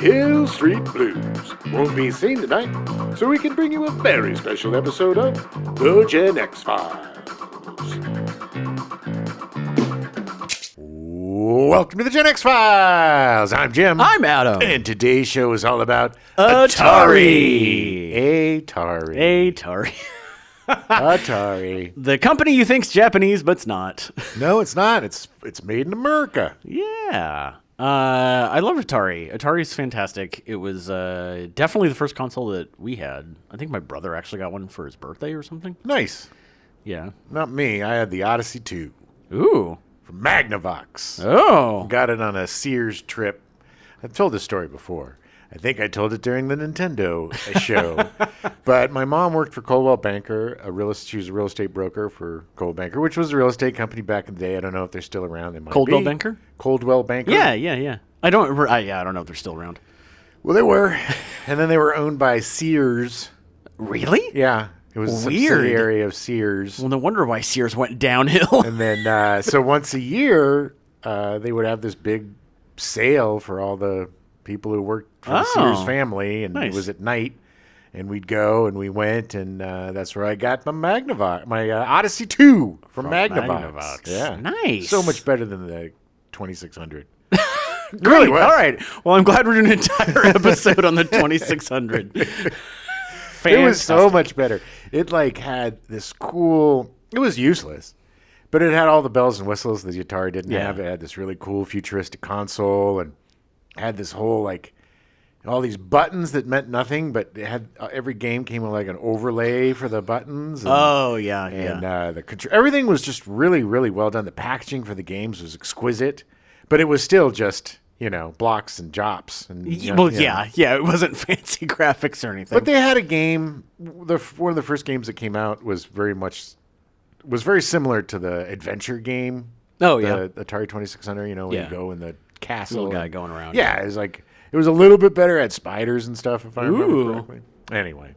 Hill Street Blues won't be seen tonight, so we can bring you a very special episode of The Gen X Files. Welcome to The Gen X Files. I'm Jim. I'm Adam. And today's show is all about Atari. Atari. Atari. The company you think's Japanese, but it's not. No, it's not. It's made in America. Yeah. I love Atari. Atari's fantastic. It was definitely the first console that we had. I think my brother actually got one for his birthday or something. Nice. Yeah. Not me. I had the Odyssey 2 Ooh. from Magnavox. Oh. Got it on a Sears trip. I've told this story before. I think I told it during the Nintendo show. But my mom worked for Coldwell Banker. She was a real estate broker for Coldwell Banker, which was a real estate company back in the day. I don't know if they're still around. They might Coldwell be. Banker? Coldwell Banker? Yeah. I don't know if they're still around. Well, they were. And then they were owned by Sears. Really? Yeah. It was a subsidiary of Sears. Well, no wonder why Sears went downhill. And then, so once a year, they would have this big sale for all the people who worked for the Sears family, and nice. It was at night, and we'd go, and we went, and that's where I got my Odyssey 2 from Magnavox. Yeah. Nice. So much better than the 2600. Great. All right. Well, I'm glad we're doing an entire episode on the 2600. It was so much better. It had this cool, it was useless, but it had all the bells and whistles that the Atari didn't have. It had this really cool futuristic console, and had this whole all these buttons that meant nothing, but it had every game came with an overlay for the buttons. And, everything was just really, really well done. The packaging for the games was exquisite, but it was still just blocks and jops. And it wasn't fancy graphics or anything. But they had a game. One of the first games that came out was very similar to the adventure game. Oh yeah, the Atari 2600. When you go in the castle, little guy going around. Yeah, it was it was a little bit better. It had spiders and stuff, if I remember correctly. Anyway,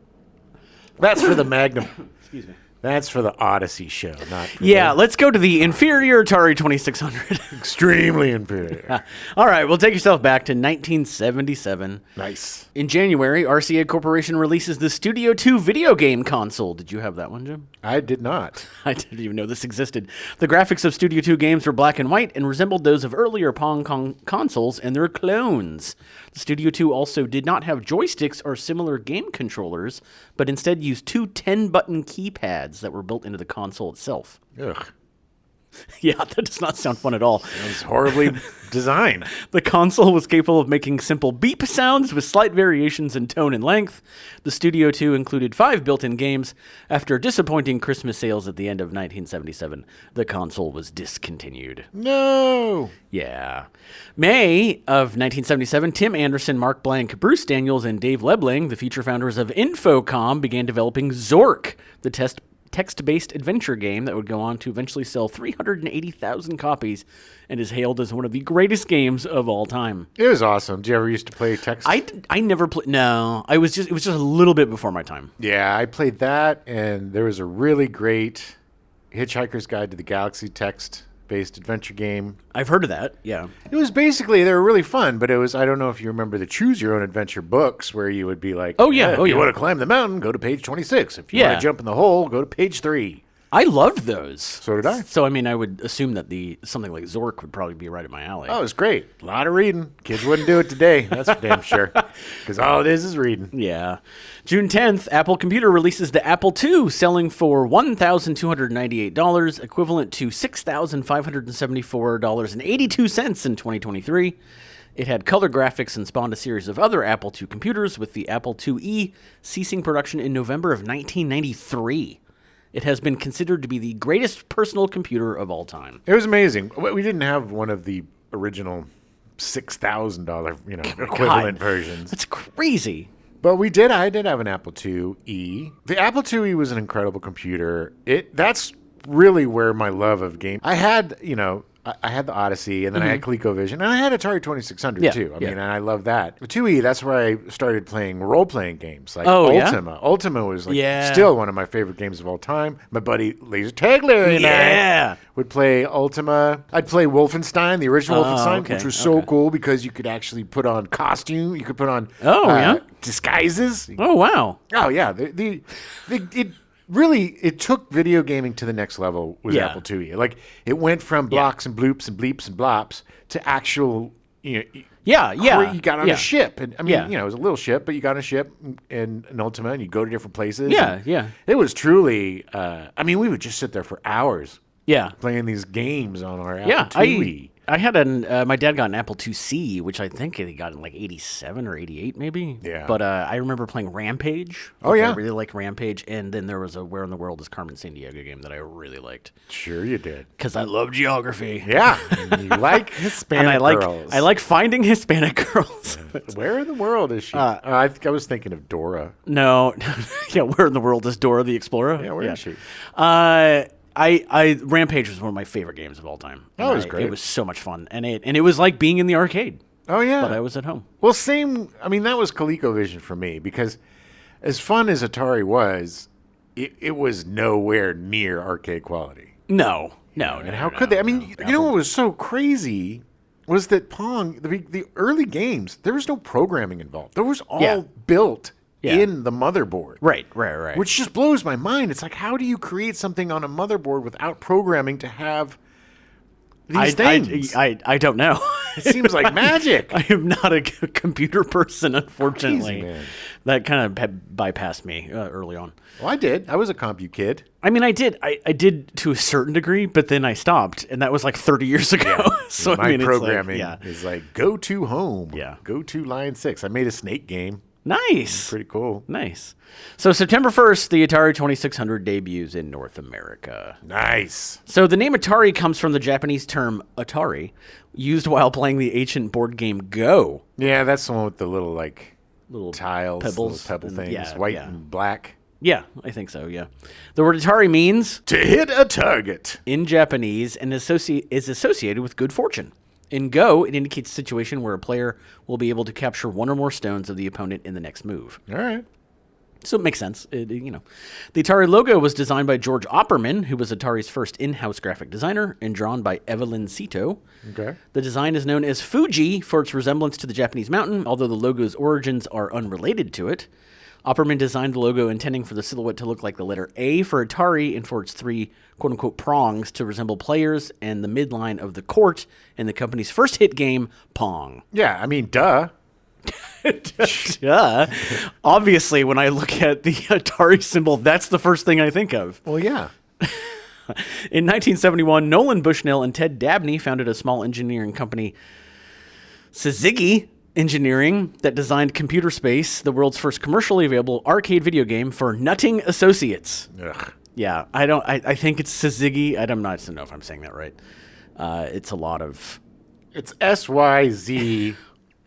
that's for the Magnum. Excuse me. That's for the Odyssey show, not for let's go to the inferior Atari 2600. Extremely inferior. All right, well, take yourself back to 1977. Nice. In January, RCA Corporation releases the Studio 2 video game console. Did you have that one, Jim? I did not. I didn't even know this existed. The graphics of Studio 2 games were black and white and resembled those of earlier Pong consoles and their clones. The Studio 2 also did not have joysticks or similar game controllers, but instead used two 10-button keypads that were built into the console itself. Ugh. Yeah, that does not sound fun at all. It was horribly designed. The console was capable of making simple beep sounds with slight variations in tone and length. The Studio 2 included 5 built-in games. After disappointing Christmas sales at the end of 1977, the console was discontinued. No! Yeah. May of 1977, Tim Anderson, Mark Blank, Bruce Daniels, and Dave Lebling, the future founders of Infocom, began developing Zork, the text-based adventure game that would go on to eventually sell 380,000 copies and is hailed as one of the greatest games of all time. It was awesome. Did you ever used to play text? I never played. No, it was just a little bit before my time. Yeah, I played that, and there was a really great Hitchhiker's Guide to the Galaxy text-based adventure game. I've heard of that. Yeah, it was basically, they were really fun, but it was, I don't know if you remember the Choose Your Own Adventure books where you would be like, if you want to climb the mountain, go to page 26. If you want to jump in the hole, go to page 3. I loved those. So did I. So, I mean, I would assume that something like Zork would probably be right up my alley. Oh, it was great. A lot of reading. Kids wouldn't do it today. That's for damn sure. Because all it is reading. Yeah. June 10th, Apple Computer releases the Apple II, selling for $1,298, equivalent to $6,574.82 in 2023. It had color graphics and spawned a series of other Apple II computers, with the Apple IIe ceasing production in November of 1993. It has been considered to be the greatest personal computer of all time. It was amazing. We didn't have one of the original $6,000, equivalent versions. That's crazy. But we did. I did have an Apple IIe. The Apple IIe was an incredible computer. That's really where my love of games. I had, I had the Odyssey, and then I had ColecoVision, and I had Atari 2600 Yeah, too. I yeah. mean, and I love that. With 2E, that's where I started playing role-playing games like Oh, yeah? Ultima. Ultima was like Yeah. still one of my favorite games of all time. My buddy Laser Tag Larry and I would play Ultima. I'd play Wolfenstein, the original Wolfenstein, okay, which was so cool because you could actually put on costume. You could put on disguises. Oh, wow. Oh yeah, it took video gaming to the next level with Yeah. Apple IIe. Like it went from blocks and bloops and bleeps and blops to actual, you got on a ship, and I mean, it was a little ship, but you got on a ship and an Ultima, and you go to different places. Yeah. It was truly. I mean, we would just sit there for hours. Yeah. Playing these games on our Apple IIe. I had my dad got an Apple IIc, which I think he got in like 87 or 88 maybe. Yeah. But I remember playing Rampage. Oh, yeah. I really liked Rampage. And then there was a Where in the World is Carmen Sandiego game that I really liked. Sure you did. Because I love geography. Yeah. And you like Hispanic girls. I like finding Hispanic girls. Where in the world is she? I think I was thinking of Dora. No. Yeah, Where in the World is Dora the Explorer? Yeah, where is she? Rampage was one of my favorite games of all time. Oh, it was great. It was so much fun, and it was like being in the arcade. Oh yeah, but I was at home. Well, same. I mean, that was ColecoVision for me because, as fun as Atari was, it was nowhere near arcade quality. No. And how could they? I mean, you know what was so crazy was that Pong, the early games, there was no programming involved. There was all built. In the motherboard. Right. Which just blows my mind. It's like, how do you create something on a motherboard without programming to have these things? I don't know. It seems like magic. I am not a computer person, unfortunately. Crazy, man. That kind of bypassed me early on. Well, I did. I was a compu kid. I mean, I did. I did to a certain degree, but then I stopped, and that was like 30 years ago. So my I mean, programming it's like, is like, go to home. Yeah. Go to Line 6. I made a Snake game. Nice. Pretty cool. Nice. So September 1st, the Atari 2600 debuts in North America. Nice. So the name Atari comes from the Japanese term Atari, used while playing the ancient board game Go. Yeah, that's the one with the little tiles, pebbles, little pebble things, white and black. Yeah, I think so, yeah. The word Atari means to hit a target in Japanese and is associated with good fortune. In Go, it indicates a situation where a player will be able to capture one or more stones of the opponent in the next move. All right. So it makes sense. The Atari logo was designed by George Opperman, who was Atari's first in-house graphic designer, and drawn by Evelyn Sito. Okay. The design is known as Fuji for its resemblance to the Japanese mountain, although the logo's origins are unrelated to it. Opperman designed the logo intending for the silhouette to look like the letter A for Atari and for its three quote-unquote prongs to resemble players and the midline of the court in the company's first hit game, Pong. Yeah, I mean, duh. Duh. Obviously, when I look at the Atari symbol, that's the first thing I think of. Well, yeah. In 1971, Nolan Bushnell and Ted Dabney founded a small engineering company, Syzygy Engineering, that designed Computer Space, the world's first commercially available arcade video game for Nutting Associates. Ugh. Yeah, I think it's Syzygy. I don't know if I'm saying that right. It's a lot of... It's SYZ.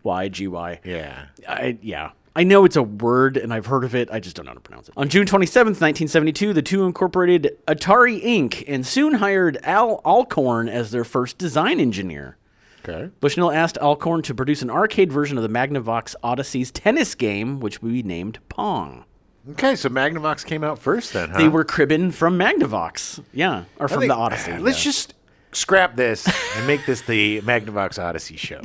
YGY. Yeah. I know it's a word, and I've heard of it. I just don't know how to pronounce it. On June 27th, 1972, the two incorporated Atari Inc. and soon hired Al Alcorn as their first design engineer. Okay. Bushnell asked Alcorn to produce an arcade version of the Magnavox Odyssey's tennis game, which we named Pong. Okay, so Magnavox came out first then, huh? They were cribbing from Magnavox. Yeah, or from the Odyssey. Let's just scrap this and make this the Magnavox Odyssey show.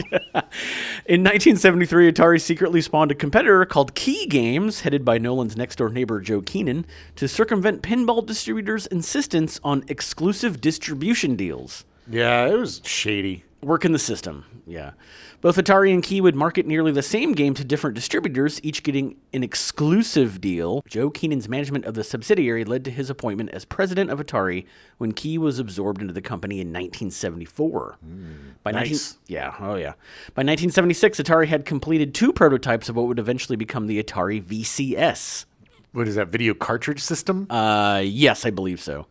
In 1973, Atari secretly spawned a competitor called Key Games, headed by Nolan's next-door neighbor Joe Keenan, to circumvent pinball distributors' insistence on exclusive distribution deals. Yeah, it was shady. Work in the system, yeah. Both Atari and Key would market nearly the same game to different distributors, each getting an exclusive deal. Joe Keenan's management of the subsidiary led to his appointment as president of Atari when Key was absorbed into the company in 1974. Nice. By 1976, Atari had completed two prototypes of what would eventually become the Atari VCS. What is that, video cartridge system? Yes, I believe so.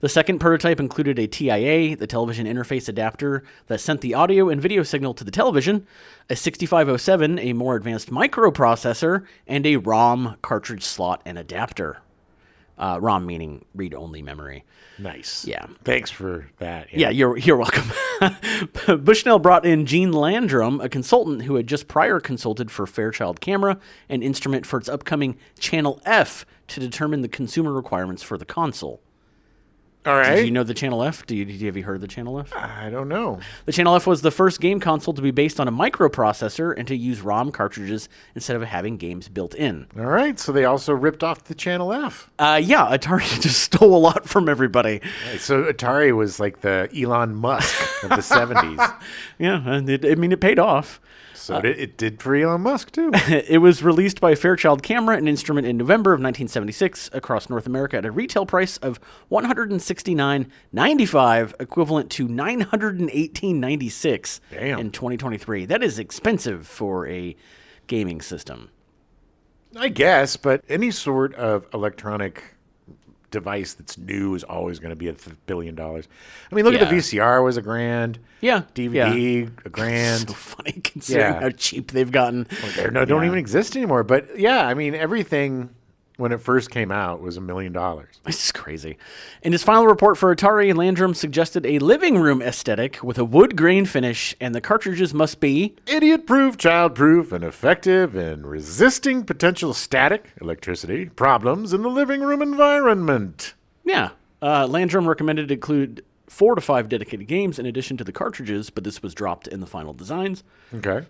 The second prototype included a TIA, the television interface adapter that sent the audio and video signal to the television, a 6507, a more advanced microprocessor, and a ROM cartridge slot and adapter. ROM meaning read-only memory. Nice. Yeah. Thanks for that. Yeah, you're welcome. Bushnell brought in Gene Landrum, a consultant who had just prior consulted for Fairchild Camera, an instrument for its upcoming Channel F, to determine the consumer requirements for the console. All right. Did you know the Channel F? Have you heard of the Channel F? I don't know. The Channel F was the first game console to be based on a microprocessor and to use ROM cartridges instead of having games built in. All right. So they also ripped off the Channel F. Yeah, Atari just stole a lot from everybody. Right, so Atari was like the Elon Musk of the 70s. Yeah, and it paid off. So it did for Elon Musk, too. It was released by Fairchild Camera, an instrument, in November of 1976 across North America at a retail price of $169.95, equivalent to $918.96 in 2023. That is expensive for a gaming system. I guess, but any sort of electronic device that's new is always going to be $1 billion. I mean, look at the VCR was $1,000. Yeah. DVD, $1,000. So funny considering how cheap they've gotten. Well, they don't even exist anymore. But yeah, I mean, everything when it first came out was $1 million. This is crazy. In his final report for Atari, Landrum suggested a living room aesthetic with a wood grain finish, and the cartridges must be idiot-proof, child-proof, and effective in resisting potential static, electricity, problems in the living room environment. Yeah. Landrum recommended it include 4 to 5 dedicated games in addition to the cartridges, but this was dropped in the final designs. Okay.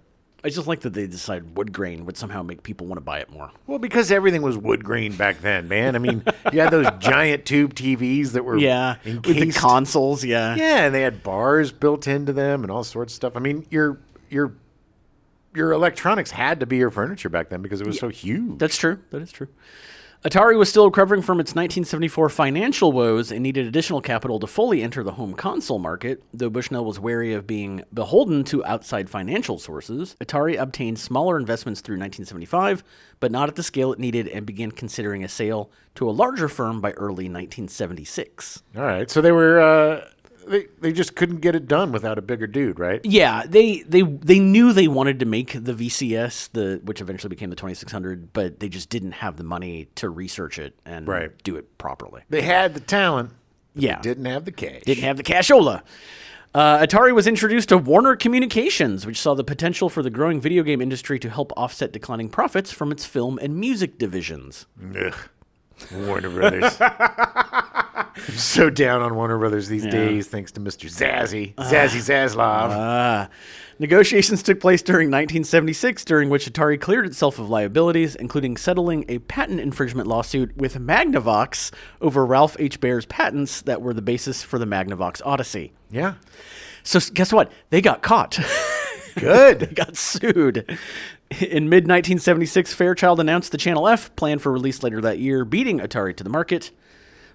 I just like that they decided wood grain would somehow make people want to buy it more. Well, because everything was wood grain back then, man. I mean, you had those giant tube TVs that were encased. With the consoles, Yeah, and they had bars built into them and all sorts of stuff. I mean, your electronics had to be your furniture back then because it was so huge. That's true. That is true. Atari was still recovering from its 1974 financial woes and needed additional capital to fully enter the home console market. Though Bushnell was wary of being beholden to outside financial sources, Atari obtained smaller investments through 1975, but not at the scale it needed, and began considering a sale to a larger firm by early 1976. All right, so they were they just couldn't get it done without a bigger dude, right? Yeah, they knew they wanted to make the VCS, which eventually became the 2600, but they just didn't have the money to research it and do it properly. They had the talent, but they didn't have the cash. Didn't have the cashola. Atari was introduced to Warner Communications, which saw the potential for the growing video game industry to help offset declining profits from its film and music divisions. Ugh. Warner Brothers. I'm so down on Warner Brothers these days, thanks to Mr. Zazie Zaslav. Negotiations took place during 1976, during which Atari cleared itself of liabilities, including settling a patent infringement lawsuit with Magnavox over Ralph H. Baer's patents that were the basis for the Magnavox Odyssey. Yeah. So guess what? They got caught. Good. They got sued. In mid-1976, Fairchild announced the Channel F, planned for release later that year, beating Atari to the market.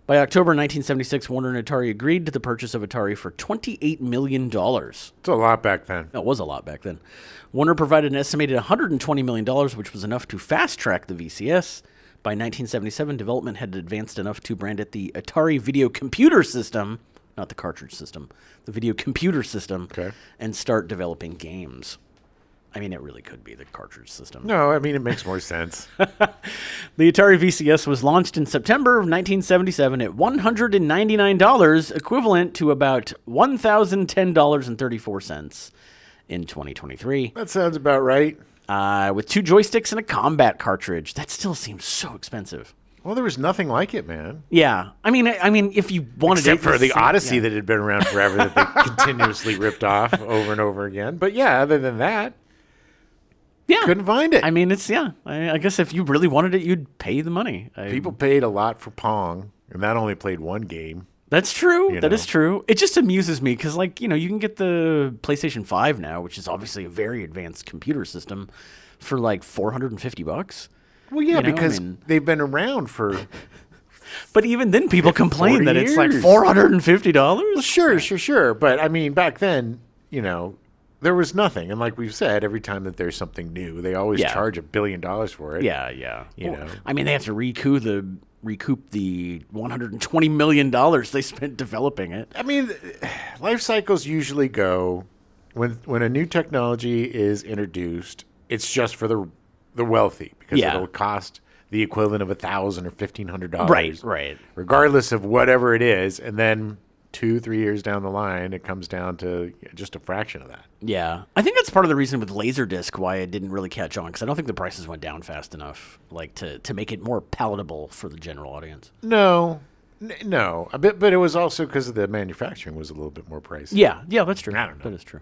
By October 1976, Warner and Atari agreed to the purchase of Atari for $28 million. It's a lot back then. It was a lot back then. Warner provided an estimated $120 million, which was enough to fast-track the VCS. By 1977, development had advanced enough to brand it the Atari Video Computer System, not the cartridge system, the Video Computer System, and start developing games. I mean, it really could be the cartridge system. No, I mean, it makes more sense. The Atari VCS was launched in September of 1977 at $199, equivalent to about $1,010.34 in 2023. That sounds about right. With 2 joysticks and a combat cartridge. That still seems so expensive. Well, there was nothing like it, man. Yeah. I mean, if you wanted Except for the Odyssey that had been around forever that they continuously ripped off over and over again. But yeah, other than that, couldn't find it. I mean, I guess if you really wanted it, you'd pay the money. People paid a lot for Pong, and that only played one game. That's true. That is true. It just amuses me because, you can get the PlayStation 5 now, which is obviously a very advanced computer system, for like $450. Well, yeah, because they've been around for. But even then, people complain that it's like $450. Well, sure. But I mean, back then, there was nothing. And like we've said, every time that there's something new, they always charge $1 billion for it. Yeah. I mean, they have to recoup the $120 million they spent developing it. I mean, life cycles usually go when a new technology is introduced, it's just for the wealthy because it'll cost the equivalent of $1,000 or $1,500. Right. Regardless of whatever it is. And then 2-3 years down the line, it comes down to just a fraction of that. Yeah. I think that's part of the reason with Laserdisc why it didn't really catch on, because I don't think the prices went down fast enough, like to make it more palatable for the general audience. No, but it was also because the manufacturing was a little bit more pricey. Yeah, that's true. I don't know. That is true.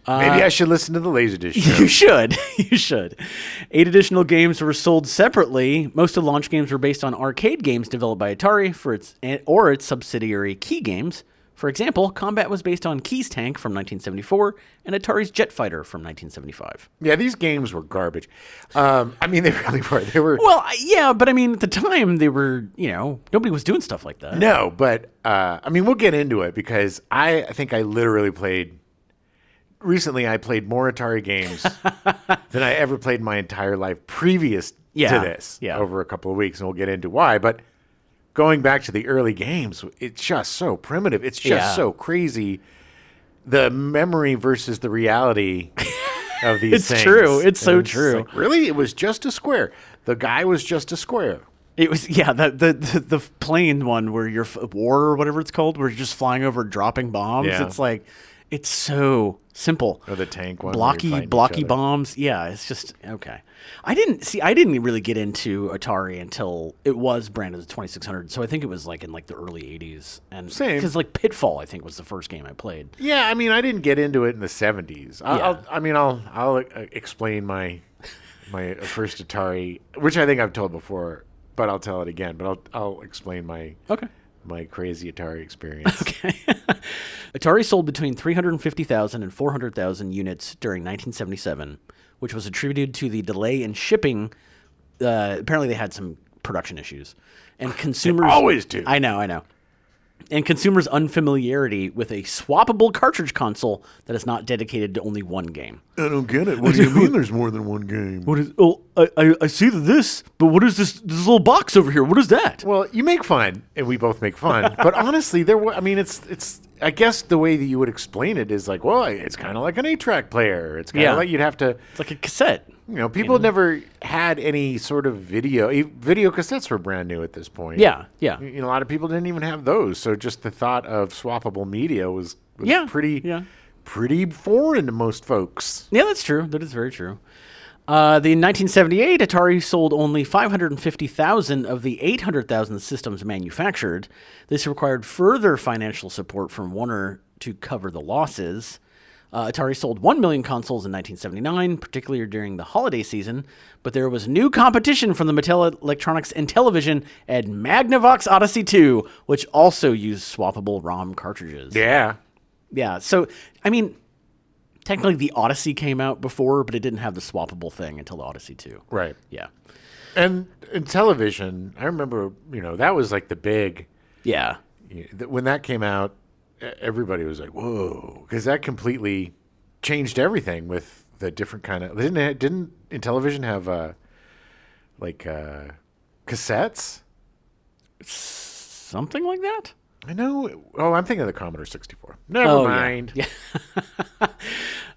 Maybe I should listen to the Laserdisc show. You should. You should. 8 additional games were sold separately. Most of the launch games were based on arcade games developed by Atari or its subsidiary Key Games. For example, Combat was based on Key's Tank from 1974 and Atari's Jet Fighter from 1975. Yeah, these games were garbage. I mean, they really were. They were. Well, yeah, but I mean, at the time, they were, nobody was doing stuff like that. No, but I mean, we'll get into it because I think I literally played. Recently, I played more Atari games than I ever played in my entire life previous to this over a couple of weeks, and we'll get into why. But going back to the early games, it's just so primitive. It's just so crazy. The memory versus the reality of these things. It's true. It's so true. Like, really? It was just a square. The guy was just a square. It was, the plane one where you're, war or whatever it's called, where you're just flying over dropping bombs. Yeah. It's like, it's so simple. Or the tank one. Blocky bombs. Yeah, it's just, okay. I didn't really get into Atari until it was branded as 2600. So I think it was like in like the early 80s. And same. Because like Pitfall, I think, was the first game I played. Yeah, I mean, I didn't get into it in the 70s. I'll explain my first Atari, which I think I've told before, but I'll tell it again. But I'll explain my crazy Atari experience. Okay. Atari sold between 350,000 and 400,000 units during 1977, which was attributed to the delay in shipping. Apparently, they had some production issues, and consumers always do. I know. And consumers' unfamiliarity with a swappable cartridge console that is not dedicated to only one game. I don't get it. What do you mean there's more than one game? What is? Oh, I see this, but what is this little box over here? What is that? Well, you make fun, and we both make fun. But honestly, it's. I guess the way that you would explain it is like, well, it's kind of like an 8-track player. It's kind of like you'd have to. It's like a cassette. People never had any sort of video. Video cassettes were brand new at this point. Yeah. A lot of people didn't even have those. So just the thought of swappable media was pretty foreign to most folks. Yeah, that's true. That is very true. In 1978, Atari sold only 550,000 of the 800,000 systems manufactured. This required further financial support from Warner to cover the losses. Atari sold 1 million consoles in 1979, particularly during the holiday season, but there was new competition from the Mattel Electronics and Television and Magnavox Odyssey 2, which also used swappable ROM cartridges. Yeah. Yeah, so, I mean, technically the Odyssey came out before, but it didn't have the swappable thing until the Odyssey 2. Right. Yeah. And in television, I remember, that was like the big... Yeah. When that came out, everybody was like, whoa, because that completely changed everything with the different kind of... Didn't in television have, cassettes? Something like that? I know. Oh, I'm thinking of the Commodore 64. Never mind. Yeah.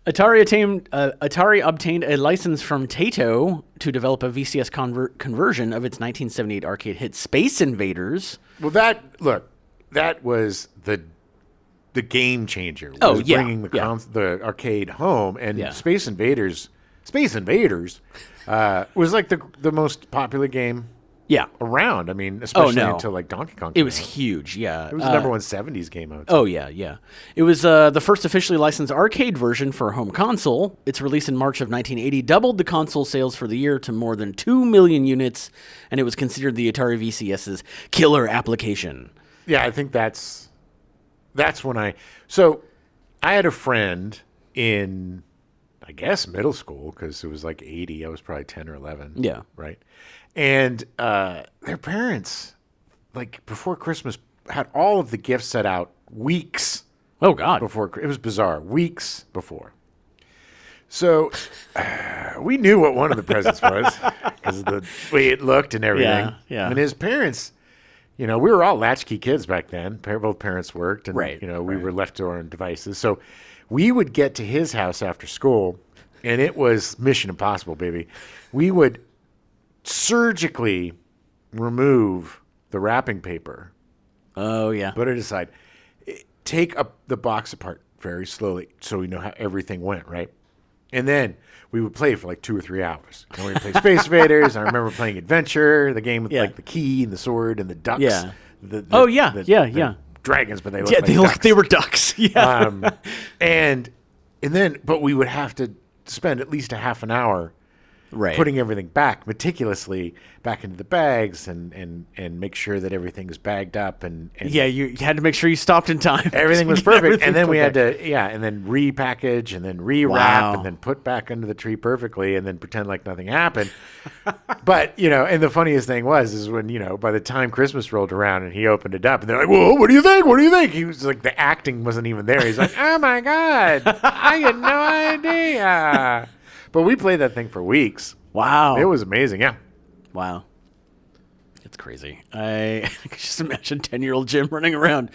Atari obtained a license from Taito to develop a VCS conversion of its 1978 arcade hit Space Invaders. Well, that was the game changer. Bringing the arcade home, and Space Invaders was like the most popular game. Yeah, around. I mean, especially until like Donkey Kong. It was huge. Yeah, it was the number one 70s game out. Oh yeah. It was the first officially licensed arcade version for a home console. Its release in March of 1980 doubled the console sales for the year to more than 2 million units, and it was considered the Atari VCS's killer application. Yeah, I think that's when I had a friend in, I guess, middle school, because it was like 80. I was probably 10 or 11. Yeah. Right. And their parents, like before Christmas, had all of the gifts set out weeks. Oh, God. Before. It was bizarre. Weeks before. So we knew what one of the presents was because of the way it looked and everything. Yeah. And his parents, we were all latchkey kids back then. Both parents worked, and we were left to our own devices. So we would get to his house after school, and it was Mission Impossible, baby. We would surgically remove the wrapping paper. Oh, yeah. Put it aside. take the box apart very slowly so we know how everything went, right? And then we would play for like 2 or 3 hours. And we would play Space Invaders. I remember playing Adventure, the game with like the key and the sword and the ducks. Yeah. The dragons, but they looked like ducks. They were ducks. Yeah. And then, but we would have to spend at least a half an hour putting everything back meticulously back into the bags and make sure that everything's bagged up and you had to make sure you stopped in time. Everything was perfect. And then we had to and then repackage and then rewrap and then put back under the tree perfectly and then pretend like nothing happened. But, and the funniest thing is when, by the time Christmas rolled around and he opened it up and they're like, "Whoa, what do you think? What do you think?" He was like, the acting wasn't even there. He's like, "Oh my God, I had no idea." But we played that thing for weeks. Wow. It was amazing, yeah. Wow. It's crazy. I can just imagine 10-year-old Jim running around.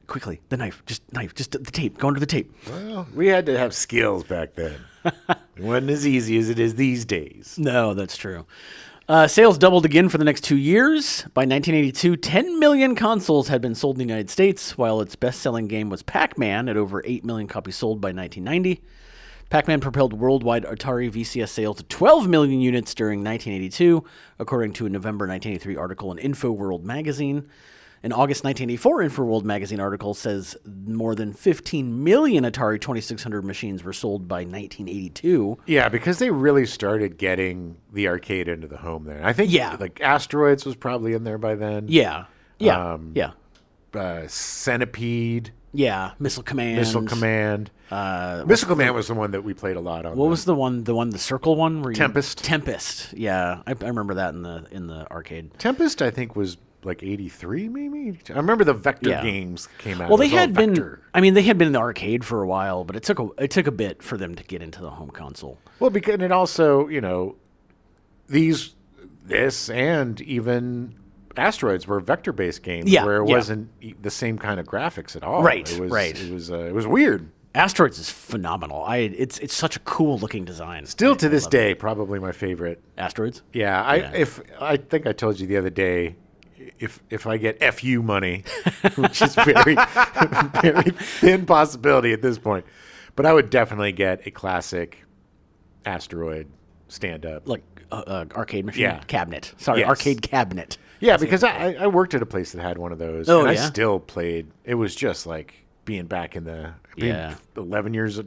Quickly, the knife, just the tape, go under the tape. Well, we had to have skills back then. It wasn't as easy as it is these days. No, that's true. Sales doubled again for the next 2 years. By 1982, 10 million consoles had been sold in the United States, while its best-selling game was Pac-Man at over 8 million copies sold by 1990. Pac-Man propelled worldwide Atari VCS sales to 12 million units during 1982, according to a November 1983 article in InfoWorld magazine. An August 1984 InfoWorld magazine article says more than 15 million Atari 2600 machines were sold by 1982. Yeah, because they really started getting the arcade into the home then. I think like Asteroids was probably in there by then. Yeah. Centipede. Yeah, Missile Command. Missile Command was the one that we played a lot on. What was the one? The circle one? Where Tempest. Tempest. Yeah, I remember that in the arcade. Tempest, I think, was like 83, maybe. I remember the Vector games came out. Well, they had been. Vector. I mean, they had been in the arcade for a while, but it took a bit for them to get into the home console. Well, because it also, this and even Asteroids were vector-based games where it wasn't the same kind of graphics at all. Right, It was weird. Asteroids is phenomenal. It's such a cool looking design. Still to this day, probably my favorite. Asteroids? Yeah, I think I told you the other day, if I get FU money, which is very very thin possibility at this point, but I would definitely get a classic Asteroid stand-up, like arcade machine cabinet. Sorry, arcade cabinet. Yeah, because I worked at a place that had one of those, and I still played. It was just like being back in the 9 years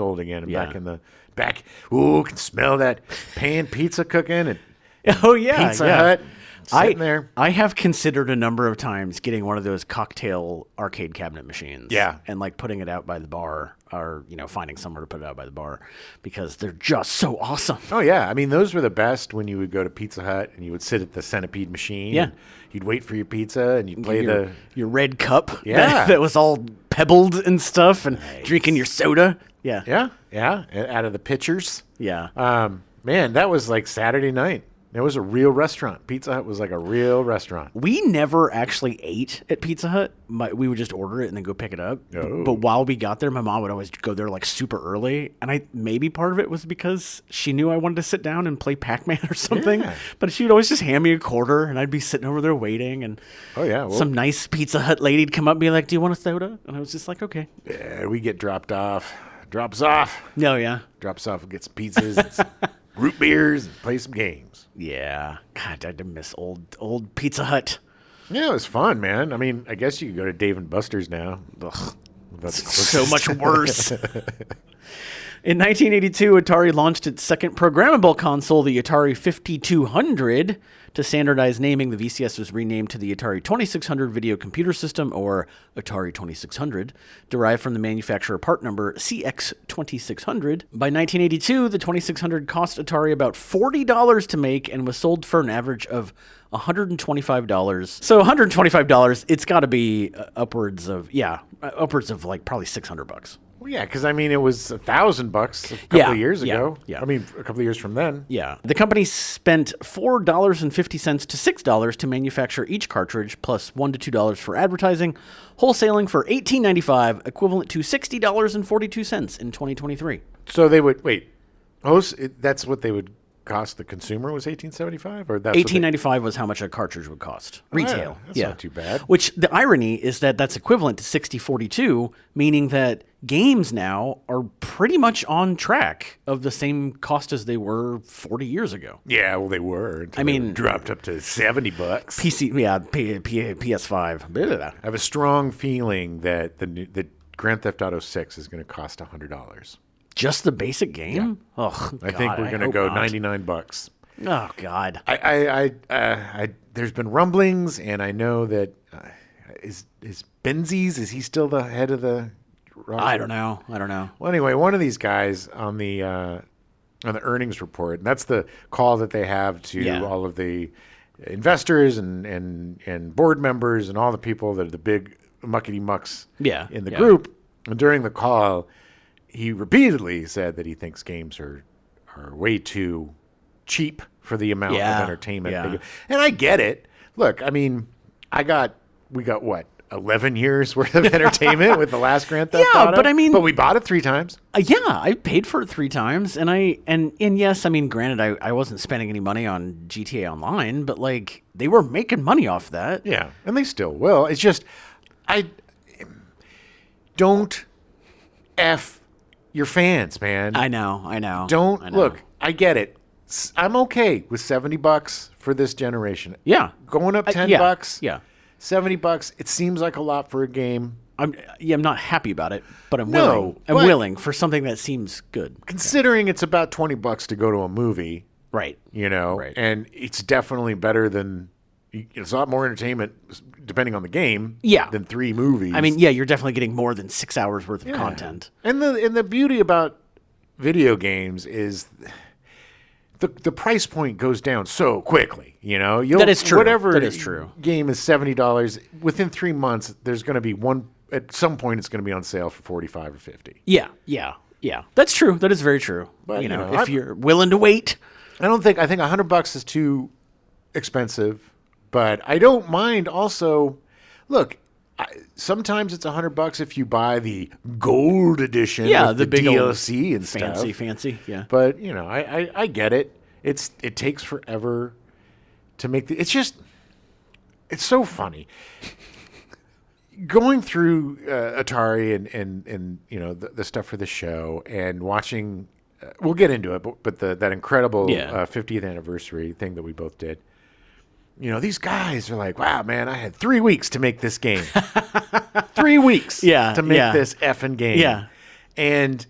old again, and can smell that pan pizza cooking and Pizza Hut. Sitting there. I have considered a number of times getting one of those cocktail arcade cabinet machines. Yeah. And like putting it out by the bar or, finding somewhere to put it out by the bar because they're just so awesome. Oh, yeah. I mean, those were the best when you would go to Pizza Hut and you would sit at the Centipede machine. Yeah. You'd wait for your pizza and you'd play your red cup. Yeah. That was all pebbled and stuff and drinking your soda. Yeah. Yeah. Yeah. Out of the pitchers. Yeah. Man, that was like Saturday night. It was a real restaurant. Pizza Hut was like a real restaurant. We never actually ate at Pizza Hut. We would just order it and then go pick it up. Oh. But while we got there, my mom would always go there like super early. And maybe part of it was because she knew I wanted to sit down and play Pac-Man or something. Yeah. But she would always just hand me a quarter and I'd be sitting over there waiting. And some nice Pizza Hut lady'd come up and be like, "Do you want a soda?" And I was just like, "Okay." Yeah, we get drops off. No, yeah. Drops off and get some pizzas and some root beers and play some games. Yeah. God, I miss old Pizza Hut. Yeah, it was fun, man. I mean, I guess you could go to Dave & Buster's now. Ugh, that's so much worse. In 1982, Atari launched its second programmable console, the Atari 5200. To standardize naming, the VCS was renamed to the Atari 2600 Video Computer System, or Atari 2600, derived from the manufacturer part number CX2600. By 1982, the 2600 cost Atari about $40 to make and was sold for an average of $125. So $125, it's got to be upwards of like probably $600. Well, yeah, because I mean, it was $1,000 a couple of years ago. Yeah. I mean, a couple of years from then. Yeah. The company spent $4.50 to $6 to manufacture each cartridge, plus $1 to $2 for advertising, wholesaling for $18.95, equivalent to $60.42 in 2023. So they would wait. That's what they would cost the consumer was $18.75, or that's $18.95 was how much a cartridge would cost retail. That's not too bad. Which the irony is that that's equivalent to 60/42, meaning that games now are pretty much on track of the same cost as they were 40 years ago. Yeah, well, they were. I mean, they dropped up to $70. PC, PS5. Blah, blah, blah. I have a strong feeling that the Grand Theft Auto 6 is going to cost $100. Just the basic game? Yeah. Oh, I think we're going to go $99. Oh God! There's been rumblings, and I know that is Benzies. Is he still the head of the? I don't know. Well, anyway, one of these guys on the earnings report, and that's the call that they have to all of the investors and board members and all the people that are the big muckety mucks in the group. And during the call, he repeatedly said that he thinks games are way too cheap for the amount of entertainment. Yeah. And I get it. Look, I mean, we got what? 11 years worth of entertainment with the last Grand Theft Auto. But we bought it 3 times. I paid for it 3 times, and yes, I mean, granted, I wasn't spending any money on GTA Online, but like they were making money off that. Yeah, and they still will. It's just I don't F your fans, man. I know. Look. I get it. I'm okay with $70 for this generation. Yeah, going up $10. Yeah. $70. It seems like a lot for a game. I'm not happy about it, but I'm willing. I'm willing for something that seems good. Considering it's about $20 to go to a movie, right? Right. And it's definitely better than. It's a lot more entertainment, depending on the game. Than 3 movies. I mean, you're definitely getting more than 6 hours worth of content. And the beauty about video games is. The price point goes down so quickly, that is true. Whatever that is true. Game is $70 within 3 months. There's going to be one at some point. It's going to be on sale for $45 or $50. Yeah. That's true. That is very true. But if you're willing to wait, I think $100 is too expensive, but I don't mind. Also, look. Sometimes it's $100 if you buy the gold edition, with the big DLC and stuff. Fancy, yeah. But I get it. It takes forever to make it's so funny going through Atari and the stuff for the show and watching. We'll get into it, but that incredible 50th anniversary thing that we both did. These guys are like, wow, man, I had 3 weeks to make this game. 3 weeks to make this effing game. Yeah. And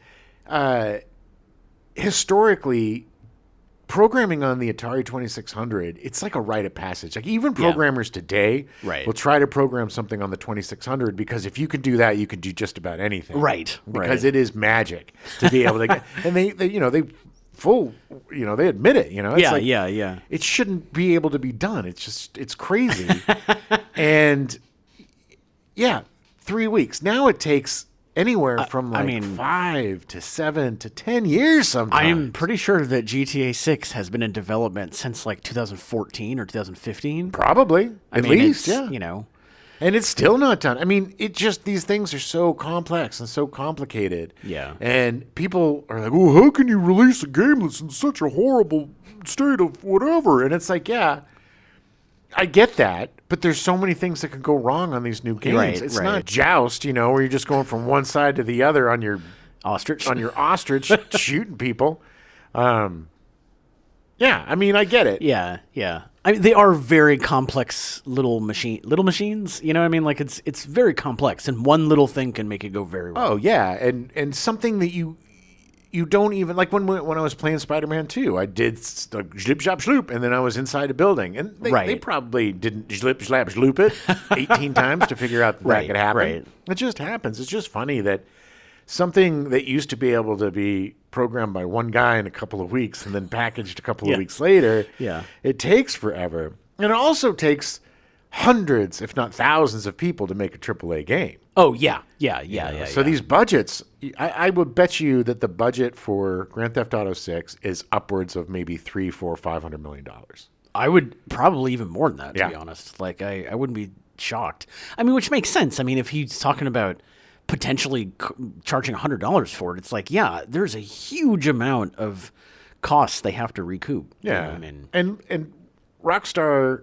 historically, programming on the Atari 2600, it's like a rite of passage. Like even programmers today will try to program something on the 2600 because if you can do that, you can do just about anything. Right. Because it is magic to be able to get. And they they admit it, It's it shouldn't be able to be done. It's crazy. And 3 weeks. Now it takes anywhere from 5 to 7 to 10 years sometimes. I'm pretty sure that GTA 6 has been in development since like 2014 or 2015. Probably. At least, And it's still not done. I mean, these things are so complex and so complicated. Yeah. And people are like, well, how can you release a game that's in such a horrible state of whatever? And it's like, I get that, but there's so many things that can go wrong on these new games. It's not Joust, where you're just going from one side to the other on your ostrich, shooting people. I mean, I get it. Yeah. I mean, they are very complex little machines. You know what I mean? Like it's very complex, and one little thing can make it go very well. Oh yeah, and something that you don't even like when I was playing Spider-Man 2, I did like zlip zlap zloop, and then I was inside a building, and they probably didn't zlip zlap zloop it 18 times to figure out that could happen. Right. It just happens. It's just funny that something that used to be able to be programmed by one guy in a couple of weeks and then packaged a couple of weeks later, it takes forever. And it also takes hundreds, if not thousands of people to make a AAA game. Oh, yeah. So these budgets, I would bet you that the budget for Grand Theft Auto 6 is upwards of maybe $300, $400, $500 million. I would probably even more than that, to be honest. Like, I wouldn't be shocked. I mean, which makes sense. I mean, if he's talking about potentially charging $100 for it, it's like, there's a huge amount of costs they have to recoup. Yeah. I mean, And Rockstar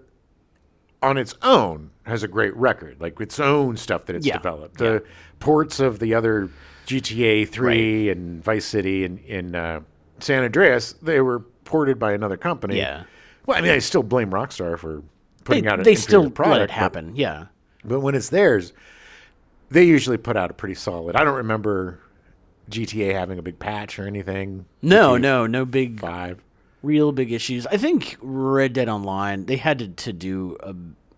on its own has a great record, like its own stuff that it's developed. The ports of the other GTA 3 and Vice City and in San Andreas, they were ported by another company. Yeah. Well, I mean, I still blame Rockstar for putting out an they still inferior product, let it happen. Yeah. But when it's theirs, they usually put out a pretty solid. I don't remember GTA having a big patch or anything. No big 5. real big issues. I think Red Dead Online, they had to do a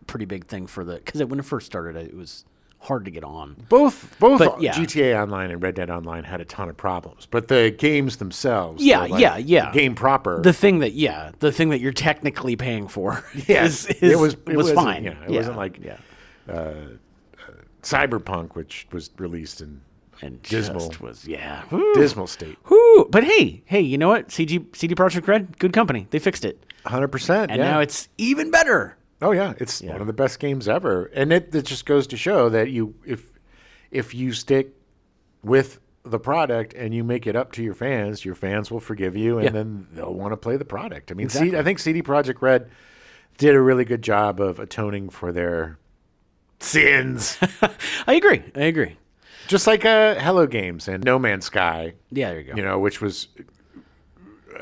pretty big thing for because when it first started, it was hard to get on. Both yeah. GTA Online and Red Dead Online had a ton of problems, but the games themselves, Yeah, were like yeah. the game proper, The thing that you're technically paying for, it was fine. Yeah, it wasn't like Cyberpunk, which was released in dismal state. Whoo. But hey, you know what? CD Projekt Red, good company. They fixed it, 100%, and now it's even better. Oh yeah, it's one of the best games ever, and it just goes to show that if you stick with the product and you make it up to your fans will forgive you, and then they'll want to play the product. I mean, Exactly. I think CD Projekt Red did a really good job of atoning for their sins, I agree. just like Hello Games and No Man's Sky. Yeah, there you go. Which was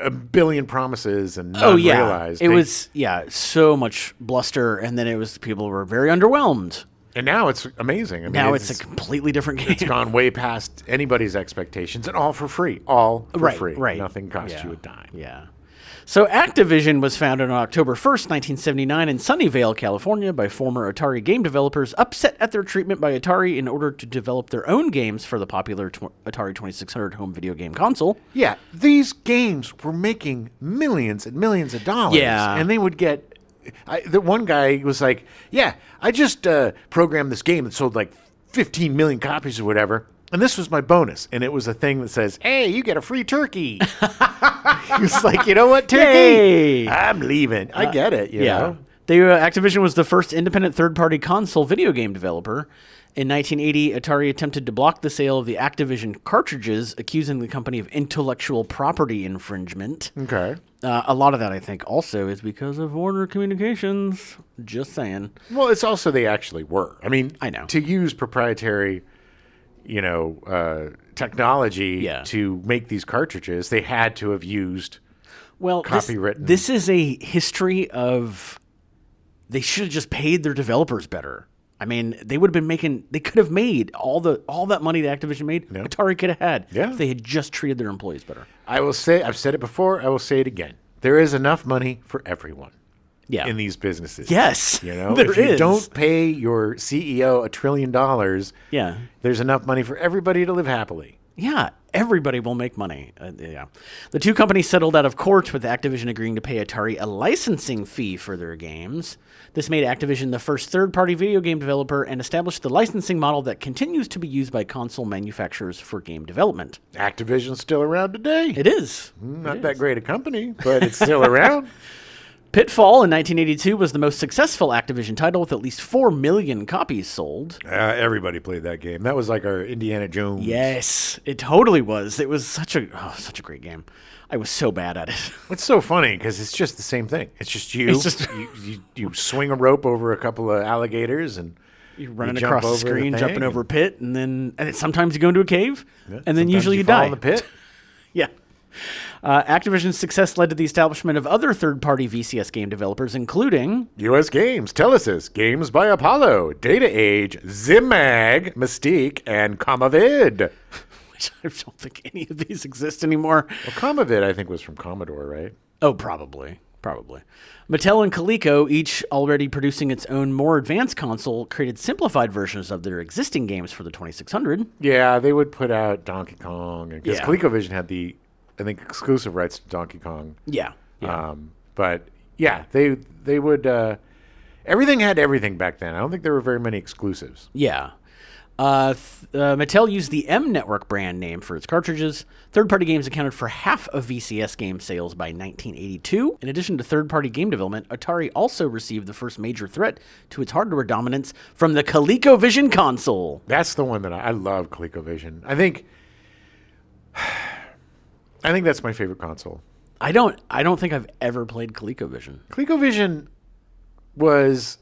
a billion promises and none realized. It was so much bluster, and then people were very underwhelmed. And now it's amazing. I mean, Now it's a completely different game. It's gone way past anybody's expectations, and all for free. All for free. Right. Nothing cost you a dime. Yeah. So Activision was founded on October 1st, 1979 in Sunnyvale, California by former Atari game developers upset at their treatment by Atari in order to develop their own games for the popular Atari 2600 home video game console. Yeah, these games were making millions and millions of dollars. Yeah. And they would get... the one guy was like, yeah, I just programmed this game that sold like 15 million copies or whatever, and this was my bonus. And it was a thing that says, hey, you get a free turkey. He was like, you know what, turkey? Yay! I'm leaving. I get it, you know? Activision was the first independent third-party console video game developer. In 1980, Atari attempted to block the sale of the Activision cartridges, accusing the company of intellectual property infringement. Okay. A lot of that, I think, also is because of Warner Communications. Just saying. Well, it's also they actually were. I mean, I know. To use proprietary, technology to make these cartridges, they had to have used copywritten. This is a history of they should have just paid their developers better. I mean, they could have made all that money that Activision made, Atari could have had if they had just treated their employees better. I will say, I've said it before, I will say it again. There is enough money for everyone in these businesses. Yes. If you don't pay your CEO $1 trillion, there's enough money for everybody to live happily. Yeah, everybody will make money. The two companies settled out of court with Activision agreeing to pay Atari a licensing fee for their games. This made Activision the first third-party video game developer and established the licensing model that continues to be used by console manufacturers for game development. Activision's still around today. It is. Not that great a company, but it's still around. Pitfall in 1982 was the most successful Activision title with at least 4 million copies sold. Everybody played that game. That was like our Indiana Jones. Yes, it totally was. It was such a great game. I was so bad at it. It's so funny because it's just the same thing. It's just you swing a rope over a couple of alligators and you're running across the screen, jumping over a pit, and then sometimes you go into a cave, and then usually you fall die in the pit. Yeah. Activision's success led to the establishment of other third-party VCS game developers, including U.S. Games, Telesis, Games by Apollo, Data Age, ZimMag, Mystique, and Comavid. Which I don't think any of these exist anymore. Well, Comavid, I think, was from Commodore, right? Oh, probably. Mattel and Coleco, each already producing its own more advanced console, created simplified versions of their existing games for the 2600. Yeah, they would put out Donkey Kong, because ColecoVision had the, I think, exclusive rights to Donkey Kong. Yeah. But yeah, they would. Everything had everything back then. I don't think there were very many exclusives. Yeah. Mattel used the M Network brand name for its cartridges. Third-party games accounted for half of VCS game sales by 1982. In addition to third-party game development, Atari also received the first major threat to its hardware dominance from the ColecoVision console. That's the one that I love, ColecoVision. I think that's my favorite console. I don't think I've ever played ColecoVision. ColecoVision was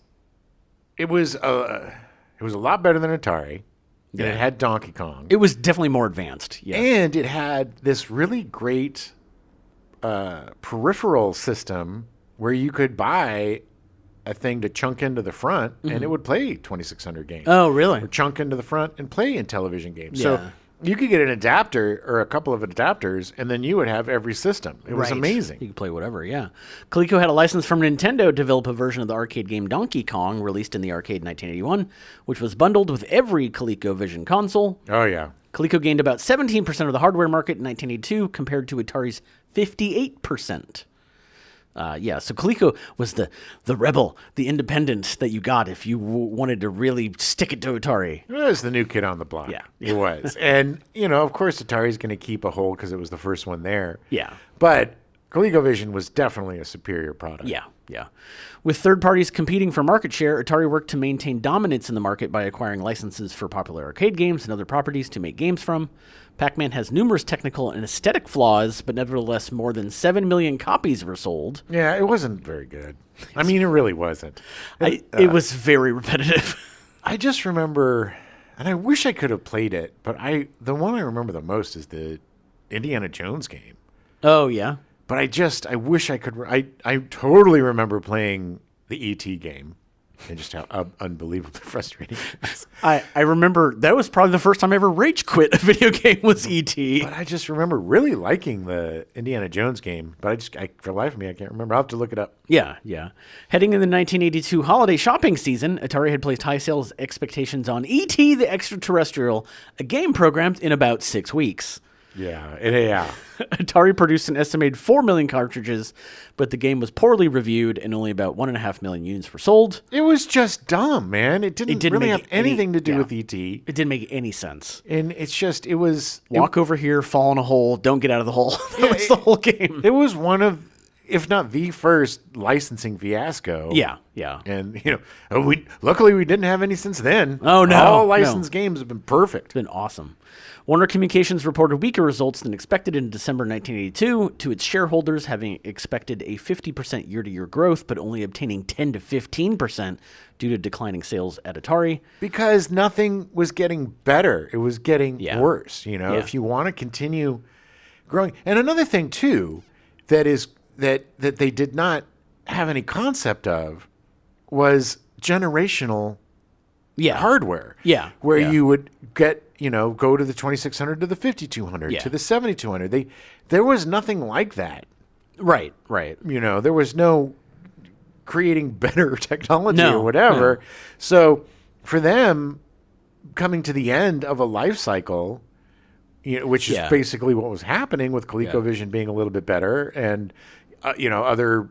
a lot better than Atari. And it had Donkey Kong. It was definitely more advanced. Yes. And it had this really great peripheral system where you could buy a thing to chunk into the front and it would play 2600 games. Oh, really? Or chunk into the front and play in television games. Yeah. So you could get an adapter or a couple of adapters and then you would have every system. It was amazing. You could play whatever, yeah. Coleco had a license from Nintendo to develop a version of the arcade game Donkey Kong, released in the arcade in 1981, which was bundled with every ColecoVision console. Oh, yeah. Coleco gained about 17% of the hardware market in 1982 compared to Atari's 58%. So Coleco was the rebel, the independent that you got if you wanted to really stick it to Atari. It was the new kid on the block. Yeah. It was. And, of course, Atari's going to keep a hold because it was the first one there. Yeah. But ColecoVision was definitely a superior product. Yeah. With third parties competing for market share, Atari worked to maintain dominance in the market by acquiring licenses for popular arcade games and other properties to make games from. Pac-Man has numerous technical and aesthetic flaws, but nevertheless more than 7 million copies were sold. Yeah, it wasn't very good. I mean, it really wasn't. It was very repetitive. I just remember, and I wish I could have played it, but the one I remember the most is the Indiana Jones game. Oh, yeah? But I wish I could. I totally remember playing the E.T. game and just how unbelievably frustrating it was. I remember that was probably the first time I ever rage quit a video game was E.T. But I just remember really liking the Indiana Jones game. But for the life of me, I can't remember. I'll have to look it up. Yeah. Heading in the 1982 holiday shopping season, Atari had placed high sales expectations on E.T. the Extraterrestrial, a game programmed in about 6 weeks. Yeah. Atari produced an estimated 4 million cartridges, but the game was poorly reviewed and only about 1.5 million units were sold. It was just dumb, man. It didn't really have anything to do with E.T. It didn't make any sense. And it was... Walk over here, fall in a hole, don't get out of the hole. That was the whole game. It was one of, if not the first, licensing fiasco. Yeah. And, luckily we didn't have any since then. Oh, no. All licensed games have been perfect. It's been awesome. Warner Communications reported weaker results than expected in December 1982 to its shareholders, having expected a 50% year-to-year growth, but only obtaining 10 to 15% due to declining sales at Atari. Because nothing was getting better. It was getting worse. If you want to continue growing. And another thing, too, that they did not have any concept of was generational hardware. Yeah. Where you would get, go to the 2600 to the 5200 to the 7200. There was nothing like that. Right. There was no creating better technology or whatever. No. So for them, coming to the end of a life cycle, which is basically what was happening with ColecoVision being a little bit better and, other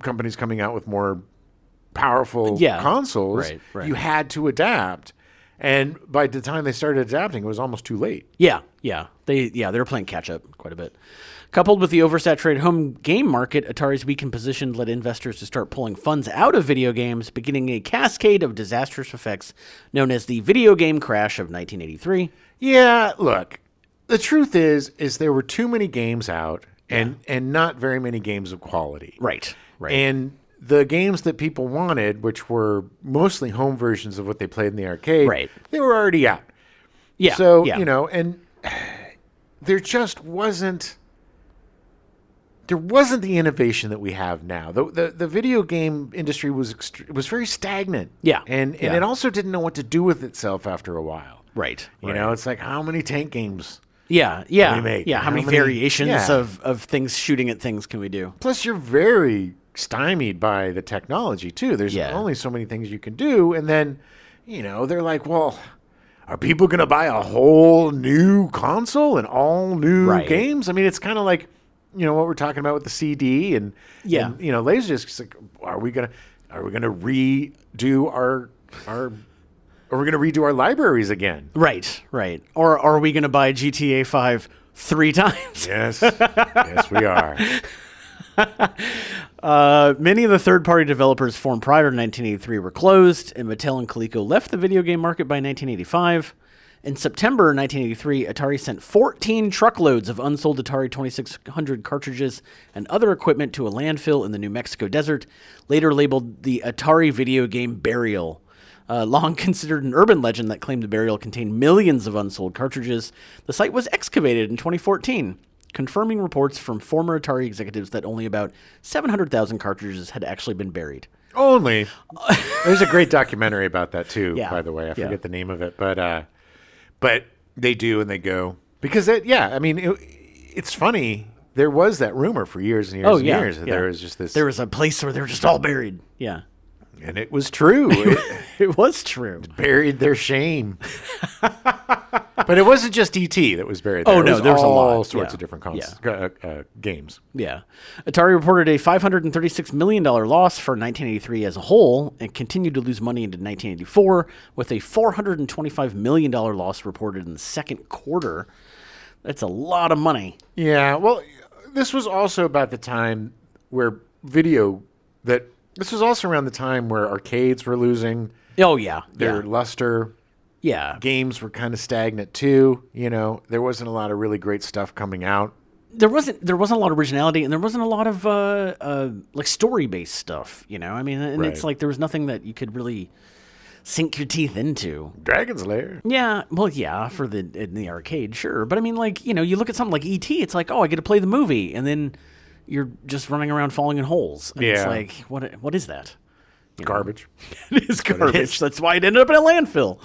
companies coming out with more powerful consoles, right. You had to adapt. And by the time they started adapting, it was almost too late. Yeah. They were playing catch up quite a bit. Coupled with the oversaturated home game market, Atari's weakened position led investors to start pulling funds out of video games, beginning a cascade of disastrous effects known as the video game crash of 1983. Yeah, look, the truth is there were too many games out and not very many games of quality. Right. And the games that people wanted, which were mostly home versions of what they played in the arcade, they were already out. Yeah. So, and there just wasn't the innovation that we have now. The video game industry was very stagnant. Yeah. And it also didn't know what to do with itself after a while. Right. It's like, how many tank games can we make? Yeah, how many variations of things shooting at things can we do? Plus, you're very stymied by the technology too. There's only so many things you can do, and then they're like, well, are people going to buy a whole new console and all new games? I mean, it's kind of like what we're talking about with the CD and Laserdisc. Like, are we gonna redo our libraries again? Right. Or are we going to buy GTA 5 3 times? Yes, we are. Many of the third-party developers formed prior to 1983 were closed, and Mattel and Coleco left the video game market by 1985. In September 1983, Atari sent 14 truckloads of unsold Atari 2600 cartridges and other equipment to a landfill in the New Mexico desert, later labeled the Atari video game burial. Long considered an urban legend that claimed the burial contained millions of unsold cartridges, the site was excavated in 2014, confirming reports from former Atari executives that only about 700,000 cartridges had actually been buried. Only. There's a great documentary about that, too, Yeah. by the way. I forget the name of it. But they do and they go. Because, it's funny. There was that rumor for years and years and years. That there was just this. There was a place where they were just all buried. Yeah. And it was true. It was true. Buried their shame. But it wasn't just E.T. that was buried there. Oh, no, there was all lot. sorts of different games. Yeah. Atari reported a $536 million loss for 1983 as a whole and continued to lose money into 1984 with a $425 million loss reported in the second quarter. That's a lot of money. Yeah, well, this was also about the time where this was also around the time where arcades were losing their luster. Yeah. Games were kind of stagnant too. There wasn't a lot of really great stuff coming out. There wasn't a lot of originality, and there wasn't a lot of like story-based stuff, and it's like there was nothing that you could really sink your teeth into. Dragon's Lair. Yeah, well, yeah, in the arcade, sure. But I mean, like, you look at something like E.T., it's like, oh, I get to play the movie, and then you're just running around falling in holes. And it's like, what is that? Garbage. It is garbage. That's why it ended up in a landfill.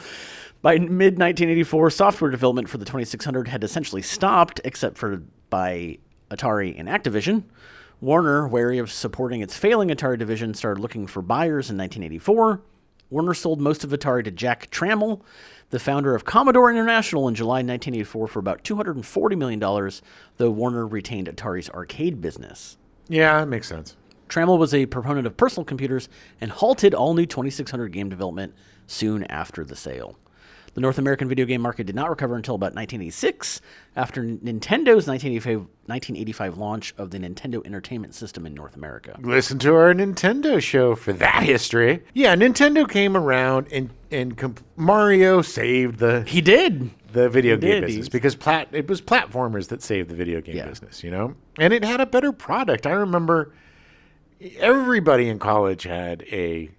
By mid-1984, software development for the 2600 had essentially stopped, except for by Atari and Activision. Warner, wary of supporting its failing Atari division, started looking for buyers in 1984. Warner sold most of Atari to Jack Trammell, the founder of Commodore International, in July 1984 for about $240 million, though Warner retained Atari's arcade business. Yeah, that makes sense. Trammell was a proponent of personal computers and halted all new 2600 game development soon after the sale. The North American video game market did not recover until about 1986, after Nintendo's 1985 launch of the Nintendo Entertainment System in North America. Listen to our Nintendo show for that history. Yeah, Nintendo came around and Mario saved the video game business because it was platformers that saved the video game business, and it had a better product. I remember everybody in college had a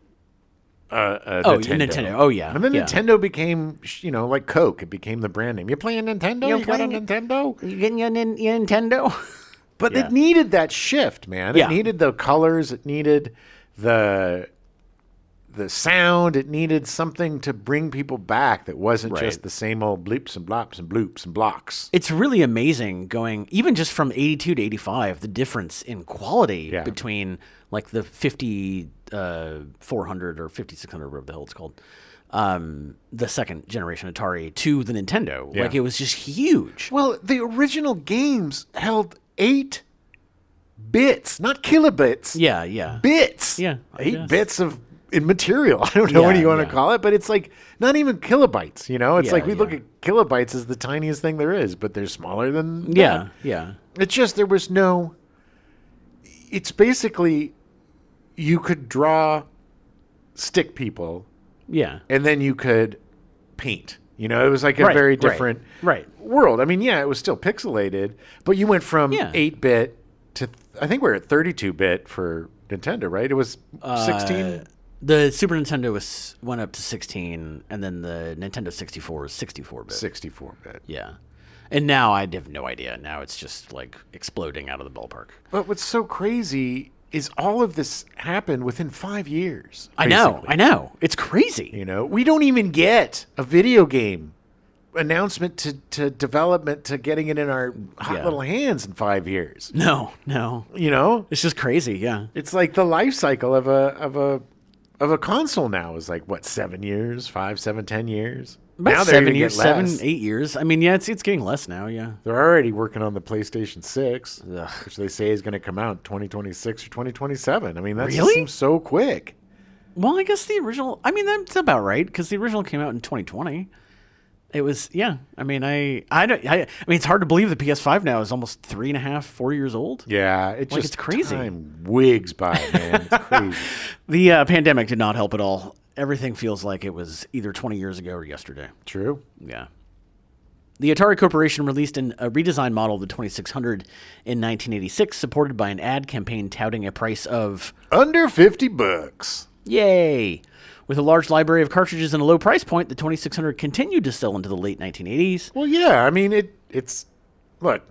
Nintendo. Oh, yeah. And then Nintendo became, like Coke. It became the brand name. You playing Nintendo? You got a Nintendo? You getting your Nintendo? But it needed that shift, man. It needed the colors. It needed the sound. It needed something to bring people back that wasn't just the same old bleeps and blops and bloops and blocks. It's really amazing going, even just from 82 to 85, the difference in quality between like the 5400 or 5600, whatever the hell it's called, the second generation Atari to the Nintendo. Like, it was just huge. Well, the original games held 8 bits, not kilobits. Yeah. Bits. Yeah. 8 bits of material. I don't know what you want to call it, but it's like not even kilobytes, It's like we look at kilobytes as the tiniest thing there is, but they're smaller than that. Yeah. It's just it's basically you could draw stick people. Yeah. And then you could paint. It was like a very different world. I mean, it was still pixelated, but you went from 8-bit to, I think we're at 32-bit for Nintendo, right? It was 16? The Super Nintendo went up to 16, and then the Nintendo 64 was 64-bit. 64-bit. Yeah. And now I have no idea. Now it's just like exploding out of the ballpark. But what's so crazy is all of this happened within 5 years. Basically. I know. It's crazy. We don't even get a video game announcement to development to getting it in our hot little hands in 5 years. No. It's just crazy. Yeah. It's like the life cycle of a console now is like, what, 7 years, 5, 7, 10 years? About now 7 years, 7, 8 years. I mean, it's getting less now, yeah. They're already working on the PlayStation 6, which they say is going to come out 2026 or 2027. I mean, that just seems so quick. Well, I guess the original, that's about right, because the original came out in 2020. It was, I mean, it's hard to believe the PS5 now is almost 3.5, 4 years old. Yeah, it's crazy. Time wigs by, man. It's crazy. The pandemic did not help at all. Everything feels like it was either 20 years ago or yesterday. True. Yeah. The Atari Corporation released a redesigned model of the 2600 in 1986, supported by an ad campaign touting a price of under $50. Yay! With a large library of cartridges and a low price point, the 2600 continued to sell into the late 1980s. Well, yeah, I mean, it's look,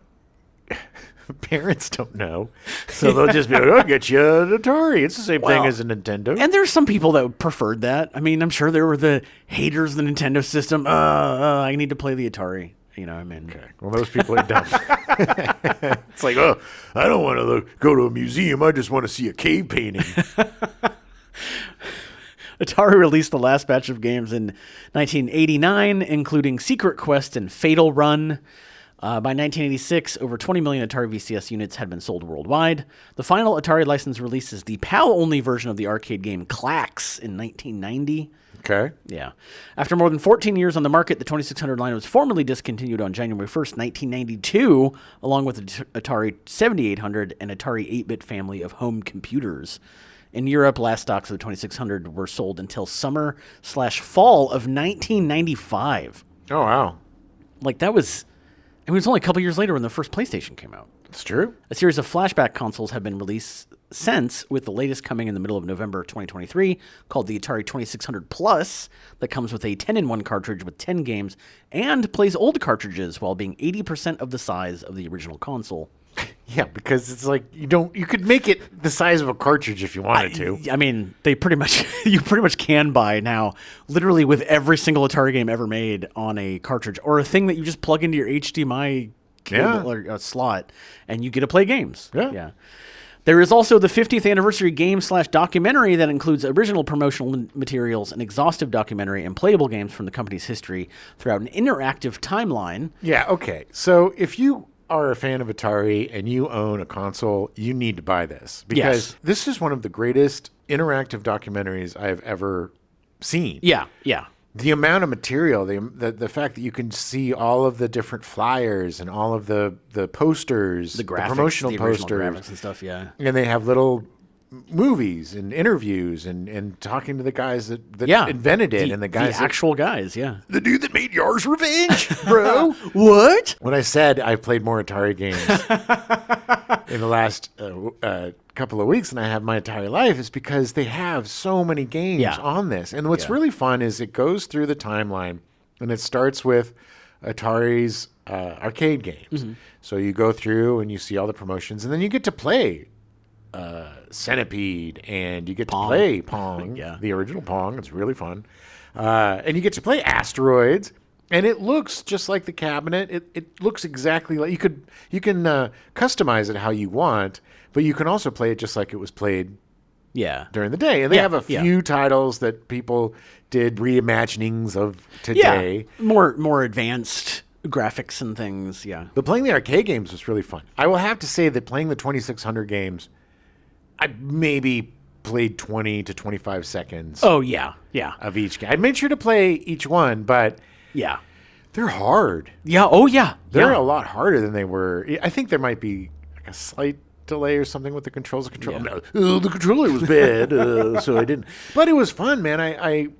parents don't know, so they'll just be like, "I'll get you an Atari." It's the same thing as a Nintendo. And there's some people that preferred that. I mean, I'm sure there were the haters of the Nintendo system. I need to play the Atari. You know, I mean, okay. Well, those people are dumb. It's like, oh, I don't want to go to a museum. I just want to see a cave painting. Atari released the last batch of games in 1989, including Secret Quest and Fatal Run. By 1986, over 20 million Atari VCS units had been sold worldwide. The final Atari license release is the PAL-only version of the arcade game Klax in 1990. Okay. Yeah. After more than 14 years on the market, the 2600 line was formally discontinued on January 1st, 1992, along with the Atari 7800 and Atari 8-bit family of home computers. In Europe, last stocks of the 2600 were sold until summer/fall of 1995. Oh, wow. Like, that was... It was only a couple years later when the first PlayStation came out. It's true. A series of flashback consoles have been released since, with the latest coming in the middle of November 2023, called the Atari 2600 Plus, that comes with a 10-in-1 cartridge with 10 games and plays old cartridges while being 80% of the size of the original console. Yeah, because it's like you could make it the size of a cartridge if you wanted to. I mean, you pretty much can buy now, literally with every single Atari game ever made on a cartridge or a thing that you just plug into your HDMI cable or slot, and you get to play games. Yeah. There is also the 50th anniversary game/documentary that includes original promotional materials, an exhaustive documentary, and playable games from the company's history throughout an interactive timeline. Yeah, okay. So if you are a fan of Atari and you own a console, you need to buy this. Because this is one of the greatest interactive documentaries I have ever seen. Yeah. The amount of material, the fact that you can see all of the different flyers and all of the posters, The graphics, the promotional the original posters, graphics and stuff, yeah. And they have little movies and interviews and talking to the guys that invented it and the guys the actual guys, yeah. The dude that made Yars Revenge, bro. What? When I said I played more Atari games in the last couple of weeks than I have my Atari life, is because they have so many games on this. And what's really fun is it goes through the timeline, and it starts with Atari's arcade games. Mm-hmm. So you go through and you see all the promotions, and then you get to play Centipede, and you get to play Pong, the original Pong. It's really fun. And you get to play Asteroids, and it looks just like the cabinet. It looks exactly like you can customize it how you want, but you can also play it just like it was played during the day. And they have a few titles that people did reimaginings of today. Yeah. More advanced graphics and things, But playing the arcade games was really fun. I will have to say that playing the 2600 games, I maybe played 20 to 25 seconds. Oh, yeah. Of each game. I made sure to play each one, but they're hard. Yeah, oh, yeah. They're a lot harder than they were. I think there might be like a slight delay or something with the controls. The controller was bad, so I didn't. But it was fun, man.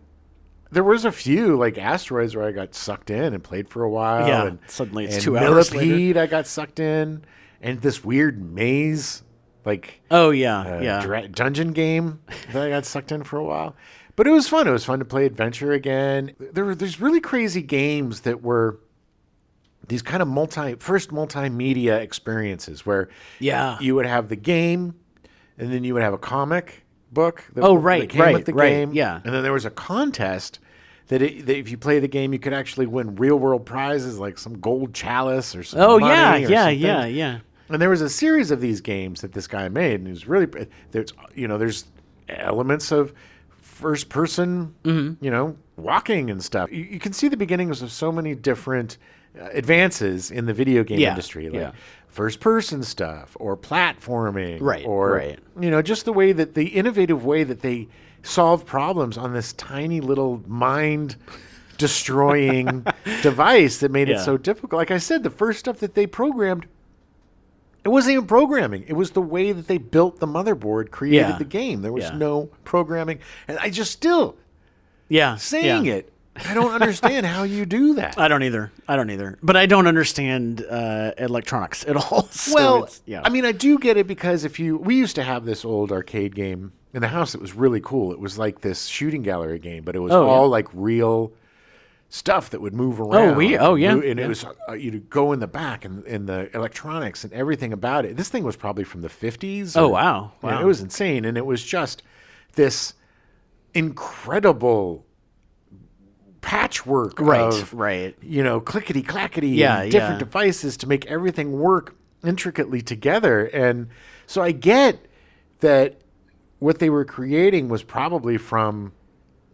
There was a few, like Asteroids, where I got sucked in and played for a while. Yeah, and suddenly it's 2 hours later. Millipede, I got sucked in. And this weird maze, like... dungeon game that I got sucked in for a while. But it was fun. It was fun to play Adventure again. There's really crazy games that were these kind of multimedia experiences where you would have the game, and then you would have a comic book that came with the game. Yeah. And then there was a contest that if you play the game, you could actually win real-world prizes like some gold chalice or some money or something. Yeah. And there was a series of these games that this guy made, and it was really there's elements of first person, walking and stuff. You can see the beginnings of so many different advances in the video game industry, like first person stuff or platforming, just the way that the innovative way that they solve problems on this tiny little mind destroying device that made it so difficult. Like I said, the first stuff that they programmed, it wasn't even programming. It was the way that they built the motherboard, created the game. There was no programming. And I just still saying it I don't understand how you do that. I don't either. But I don't understand electronics at all. So Well, I mean, I do get it because we used to have this old arcade game in the house that was really cool. It was like this shooting gallery game, but it was all like real stuff that would move around. And it was you'd go in the back and in the electronics and everything about it. This thing was probably from the 50s. Oh, wow. It was insane, and it was just this incredible patchwork of clickety clackety and different devices to make everything work intricately together. And so I get that what they were creating was probably from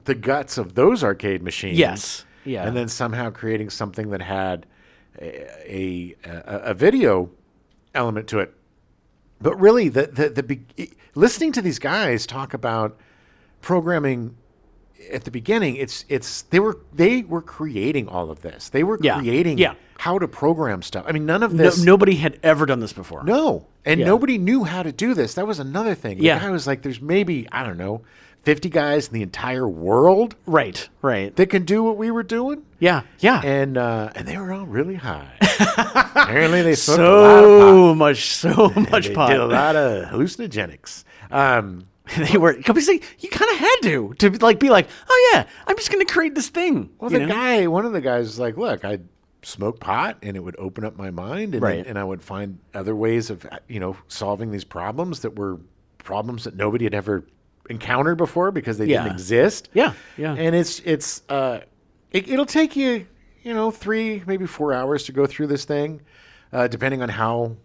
the guts of those arcade machines. Yes. Yeah. And then somehow creating something that had a video element to it. But really, listening to these guys talk about programming at the beginning, they were creating all of this. They were creating how to program stuff. I mean, none of this. Nobody had ever done this before. No, and nobody knew how to do this. That was another thing. The guy was like, "There's maybe 50 guys in the entire world, right, that can do what we were doing." Yeah. And they were all really high. Apparently, they smoked so much pot. Did a lot of hallucinogenics. They were, because you kind of had to like be like, oh yeah, I'm just going to create this thing. Well, one of the guys was like, look, I'd smoke pot and it would open up my mind, and I would find other ways of solving these problems that were problems that nobody had ever encountered before because they didn't exist. Yeah. And it'll take you 3, maybe 4 hours to go through this thing, depending on how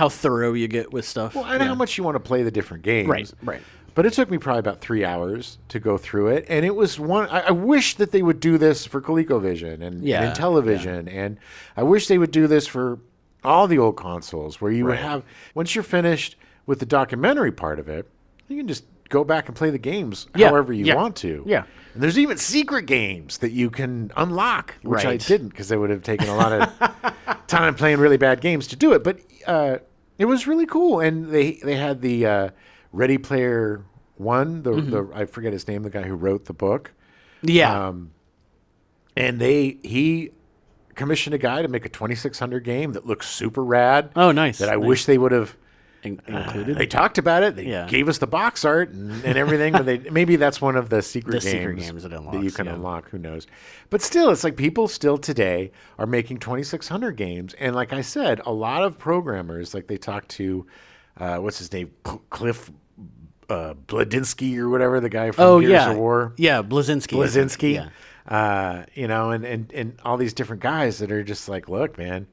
thorough you get with stuff. Well, and how much you want to play the different games. Right. But it took me probably about 3 hours to go through it. And it was I wish that they would do this for ColecoVision and Intellivision. Yeah. And I wish they would do this for all the old consoles where you would have, once you're finished with the documentary part of it, you can just go back and play the games however you want to. Yeah. And there's even secret games that you can unlock, which I didn't because they would have taken a lot of time playing really bad games to do it. But it was really cool. And they had the Ready Player One, the I forget his name, the guy who wrote the book. Yeah. And he commissioned a guy to make a 2600 game that looks super rad. Oh, nice. That I wish they would have included. They talked about it. They gave us the box art and everything. But maybe that's one of the secret games that unlocks, you can unlock. Who knows? But still, it's like people still today are making 2600 games. And like I said, a lot of programmers, like they talked to, what's his name, Cliff Bladinsky or whatever, the guy from Gears of War. Yeah, Blazinski. Yeah. And all these different guys that are just like, look, man,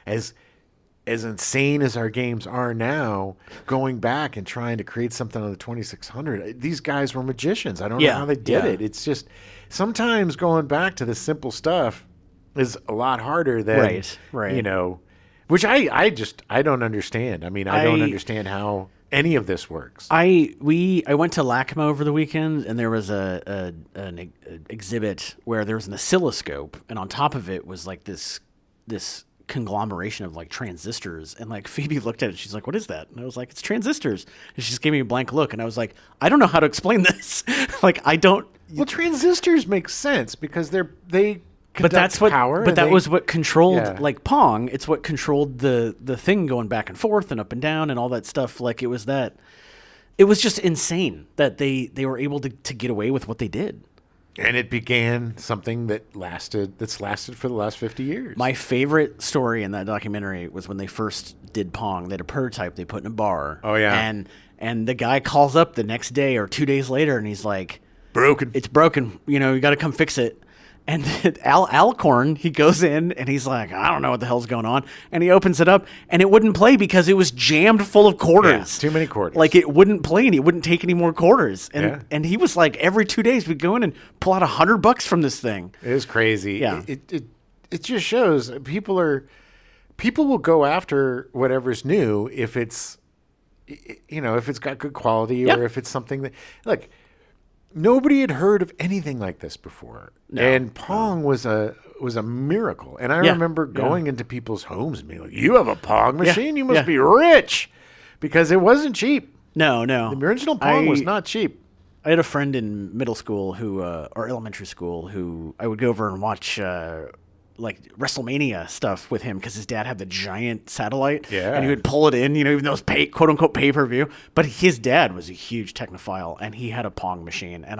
as insane as our games are now, going back and trying to create something on the 2600, these guys were magicians. I don't know how they did it. It's just sometimes going back to the simple stuff is a lot harder than, which I don't understand. I mean, I don't understand how any of this works. I went to LACMA over the weekend, and there was an exhibit where there was an oscilloscope, and on top of it was like this conglomeration of like transistors, and like Phoebe looked at it, she's like, what is that? And I was like, it's transistors. And she just gave me a blank look, and I was like, I don't know how to explain this. Like, I don't. Well, transistors make sense because they but that's what power. But that was what controlled like Pong. It's what controlled the thing going back and forth and up and down and all that stuff. Like it was just insane that they were able to get away with what they did. And it began something that's lasted for the last 50 years. My favorite story in that documentary was when they first did Pong. They had a prototype they put in a bar. Oh, yeah. And the guy calls up the next day or 2 days later, and he's like, broken. It's broken. You got to come fix it. And Alcorn, he goes in, and he's like, I don't know what the hell's going on. And he opens it up, and it wouldn't play because it was jammed full of quarters. Yeah, too many quarters. Like, it wouldn't play, and it wouldn't take any more quarters. And he was like, every 2 days, we'd go in and pull out $100 from this thing. It was crazy. Yeah. It just shows people will go after whatever's new if it's, if it's got good quality or if it's something that, look, nobody had heard of anything like this before. No, and Pong was a miracle. And I remember going into people's homes and being like, you have a Pong machine? You must be rich. Because it wasn't cheap. No. The original Pong was not cheap. I had a friend in middle school who, or elementary school, who I would go over and watch like WrestleMania stuff with him because his dad had the giant satellite, and he would pull it in, even though it was quote unquote pay-per-view. But his dad was a huge technophile, and he had a Pong machine, and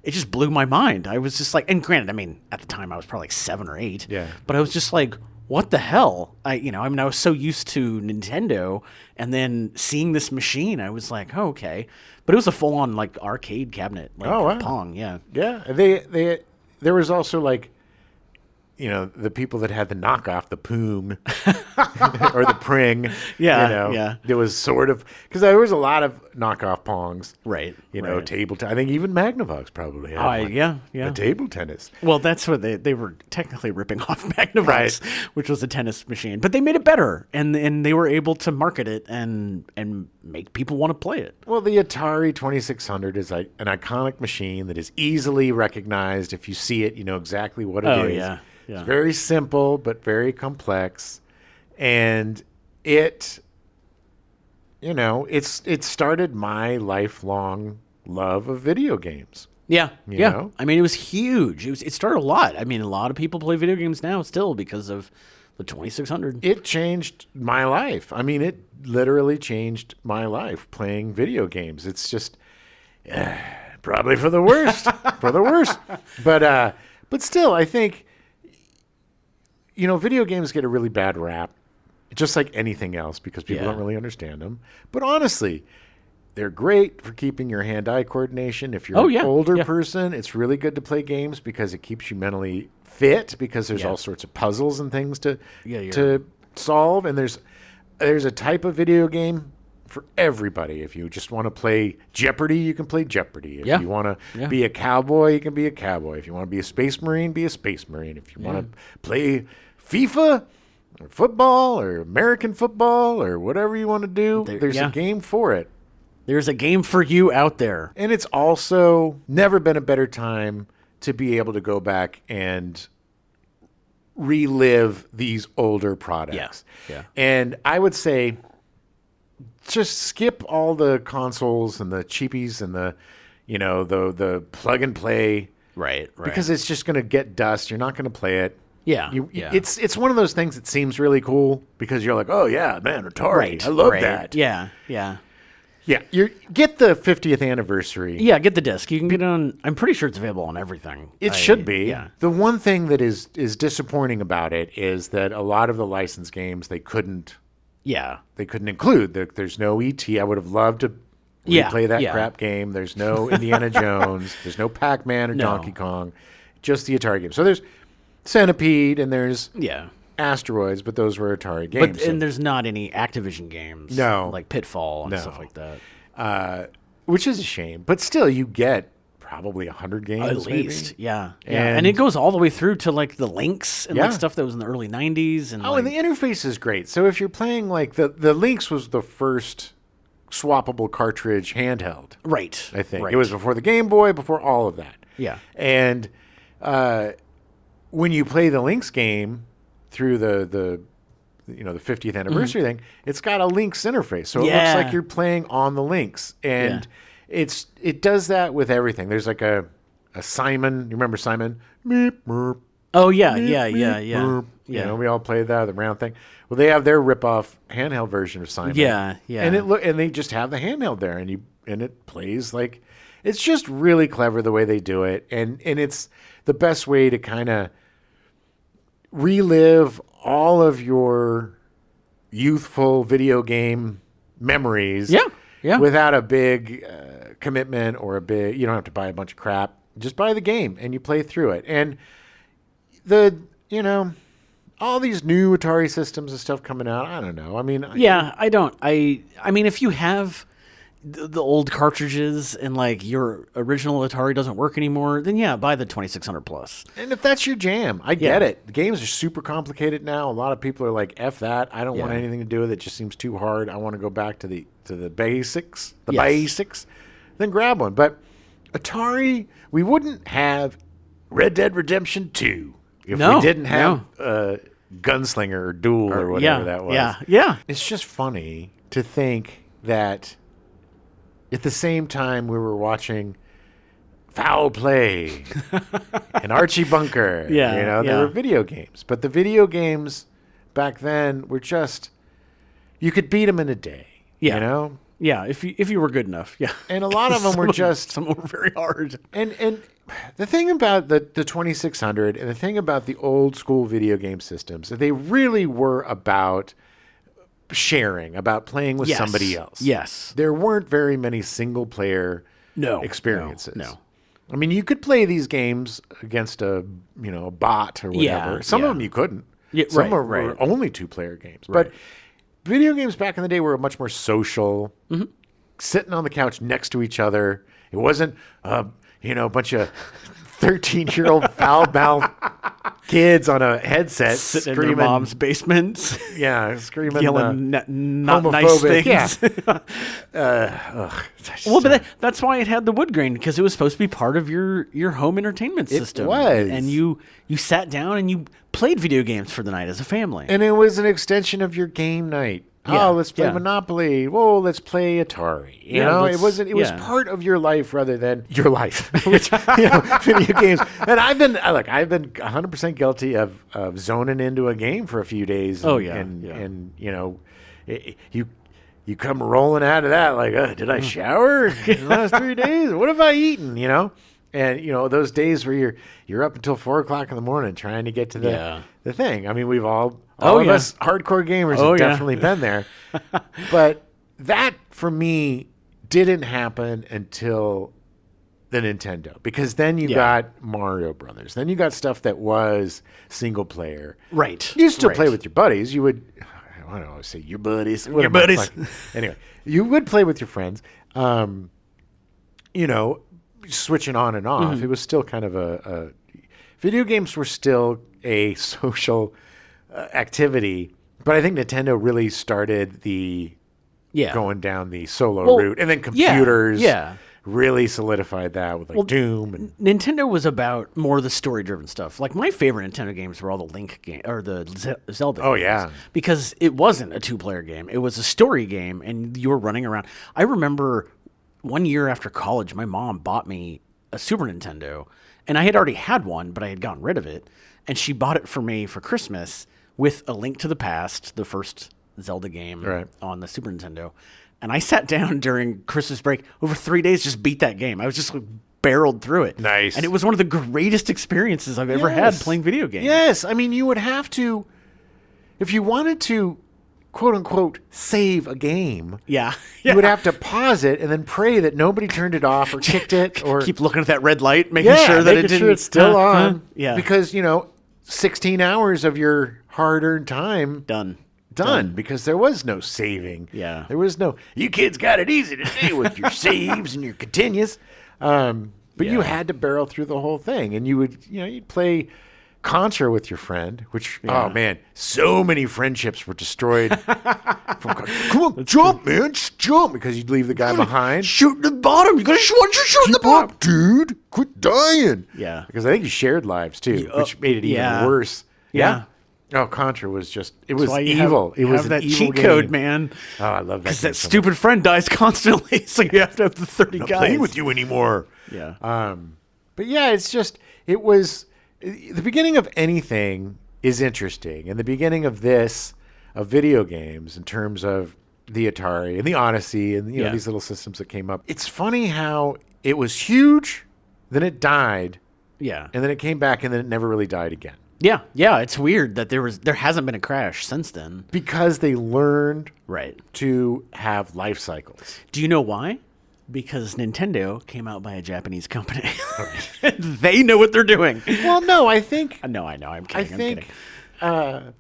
it just blew my mind. I was just like, and granted, I mean, at the time I was probably like 7 or 8, but I was just like, what the hell? I was so used to Nintendo, and then seeing this machine, I was like, oh, okay. But it was a full-on like arcade cabinet, like Pong, yeah. There was also like, the people that had the knockoff, the Poom or the Pring. There was sort of, because there was a lot of knockoff Pongs. Right. Table tennis. I think even Magnavox probably had one. A table tennis. Well, that's what they were technically ripping off Magnavox, which was a tennis machine. But they made it better, and they were able to market it and make people want to play it. Well, the Atari 2600 is like an iconic machine that is easily recognized. If you see it, you know exactly what it is. Oh, yeah. It's very simple, but very complex. And it started my lifelong love of video games. Yeah. You know? I mean, it was huge. It started a lot. I mean, a lot of people play video games now still because of the 2600. It changed my life. I mean, it literally changed my life playing video games. It's just probably for the worst. But still, I think video games get a really bad rap, just like anything else, because people don't really understand them. But honestly, they're great for keeping your hand-eye coordination. If you're an older person, it's really good to play games because it keeps you mentally fit, because there's all sorts of puzzles and things to solve. And there's a type of video game for everybody. If you just want to play Jeopardy, you can play Jeopardy. If you want to be a cowboy, you can be a cowboy. If you want to be a space marine, be a space marine. If you want to play FIFA or football or American football or whatever you want to do, there's a game for it. There's a game for you out there. And it's also never been a better time to be able to go back and relive these older products. And I would say just skip all the consoles and the cheapies and the plug and play. Right. Because it's just going to get dust. You're not going to play it. It's one of those things that seems really cool because you're like, oh yeah, man, Atari, I love that. Yeah. You get the 50th anniversary. Yeah, get the disc. You can get it on. I'm pretty sure it's available on everything. It should be. Yeah. The one thing that is disappointing about it is that a lot of the licensed games they couldn't include. There's no ET. I would have loved to replay that crap game. There's no Indiana Jones. There's no Pac-Man or Donkey Kong. Just the Atari game. So there's Centipede and there's Asteroids, but those were Atari games. And there's not any Activision games. No. Like Pitfall and stuff like that. Which is a shame. But still, you get probably 100 games. At least, maybe. Yeah. And it goes all the way through to like the Lynx and like stuff that was in the early 90s. And and the interface is great. So if you're playing like the Lynx was the first swappable cartridge handheld. Right. I think. Right. It was before the Game Boy, before all of that. Yeah. And when you play the Lynx game through the 50th anniversary thing, it's got a Lynx interface. So it looks like you're playing on the Lynx. And it does that with everything. There's like a Simon. You remember Simon? Meep, merp. Oh, yeah. We all played that, the round thing. Well, they have their rip-off handheld version of Simon. Yeah. And they just have the handheld there, and it plays like, it's just really clever the way they do it, and it's the best way to kind of relive all of your youthful video game memories. Without a big commitment or you don't have to buy a bunch of crap. Just buy the game and you play through it. And all these new Atari systems and stuff coming out, I don't know. I mean, I don't. I mean, if you have the old cartridges and like your original Atari doesn't work anymore, then buy the 2600 plus. And if that's your jam, I get it. The games are super complicated now. A lot of people are like, F that. I don't want anything to do with it. It just seems too hard. I want to go back to the basics. Basics. Then grab one. But Atari, we wouldn't have Red Dead Redemption 2 if we didn't have Gunslinger or Duel or whatever that was. Yeah. It's just funny to think that at the same time we were watching Foul Play and Archie Bunker. Yeah, There were video games. But the video games back then were just, you could beat them in a day. Yeah. Yeah, if you were good enough. Yeah. And a lot of them were just... Some were very hard. And the thing about the 2600 and the thing about the old school video game systems, they really were about sharing, about playing with somebody else. Yes. There weren't very many single player experiences. No. I mean, you could play these games against a bot or whatever. Some of them you couldn't. Yeah, Some were only 2-player games. Right. But video games back in the day were much more social, sitting on the couch next to each other. It wasn't a bunch of 13-year-old foul-mouthed kids on a headset sitting screaming, in their mom's basement. Screaming, yelling not nice homophobic. things. Yeah. But that's why it had the wood grain, because it was supposed to be part of your home entertainment system. It was, and you sat down and you played video games for the night as a family. And it was an extension of your game night. Yeah, let's play Monopoly. Whoa, let's play Atari. It was part of your life rather than your life. Which, video games. And I've been 100% guilty of zoning into a game for a few days. And you come rolling out of that like, did I shower in the last 3 days? What have I eaten? And those days where you're up until 4 o'clock in the morning trying to get to the thing. I mean, we've all of us hardcore gamers have definitely been there. But that for me didn't happen until the Nintendo, because then you got Mario Brothers. Then you got stuff that was single player. Right. You still play with your buddies. You would, I don't always say your buddies. Your buddies. Anyway, you would play with your friends. Switching on and off. It was still kind of a video games were still a social activity, but I think Nintendo really started the going down the solo route, and then computers really solidified that with Doom. And Nintendo was about more the story-driven stuff. Like, my favorite Nintendo games were all the Link game or the Zelda games. Yeah. Because it wasn't a 2-player game. It was a story game, and you were running around. I remember one year after college, my mom bought me a Super Nintendo, and I had already had one, but I had gotten rid of it, and she bought it for me for Christmas with A Link to the Past, the first Zelda game on the Super Nintendo. And I sat down during Christmas break over 3 days, just beat that game. I was just barreled through it. Nice. And it was one of the greatest experiences I've ever had playing video games. Yes. I mean, you would have to, if you wanted to, quote unquote, save a game. You would have to pause it and then pray that nobody turned it off or kicked it, or keep looking at that red light, making sure that it's still on. Yeah. Because, 16 hours of your hard-earned time done, because there was no saving. Yeah. There was no, you kids got it easy today with your saves and your continues. But you had to barrel through the whole thing, and you would, you'd play Contra with your friend, which, oh man, so many friendships were destroyed. Come on, jump, man, just jump, because you'd leave the guy behind. Shoot the bottom. You gotta shoot the bottom, up, dude. Quit dying. Yeah, because I think you shared lives too, which made it even worse. Yeah. Oh, Contra was just, it was evil. It was that evil cheat game. code, man. Oh, I love that. Because that stupid friend dies constantly, so you have to have the 30 I'm guys. not playing with you anymore. Yeah. But yeah, it was, the beginning of anything is interesting. And the beginning of video games, in terms of the Atari and the Odyssey and these little systems that came up. It's funny how it was huge, then it died. Yeah. And then it came back, and then it never really died again. Yeah, it's weird that there hasn't been a crash since then. Because they learned to have life cycles. Do you know why? Because Nintendo came out by a Japanese company. They know what they're doing. Well, no, I think... No, I know. I'm kidding. I'm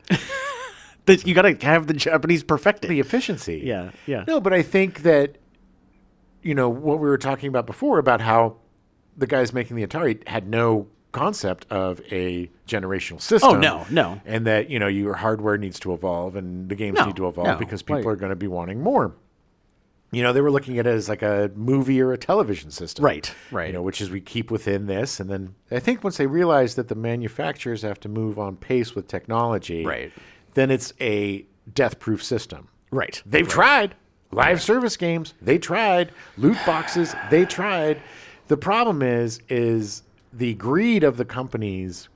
kidding. You got to have the Japanese perfect it. The efficiency. Yeah. No, but I think that, what we were talking about before, about how the guys making the Atari had no concept of a generational system. Oh, no. And that, your hardware needs to evolve and the games need to evolve because people are going to be wanting more. They were looking at it as like a movie or a television system. Right. Which is we keep within this. And then I think once they realize that the manufacturers have to move on pace with technology, then it's a death-proof system. Right. They've tried. Live service games, they tried. Loot boxes, they tried. The problem is the greed of the companies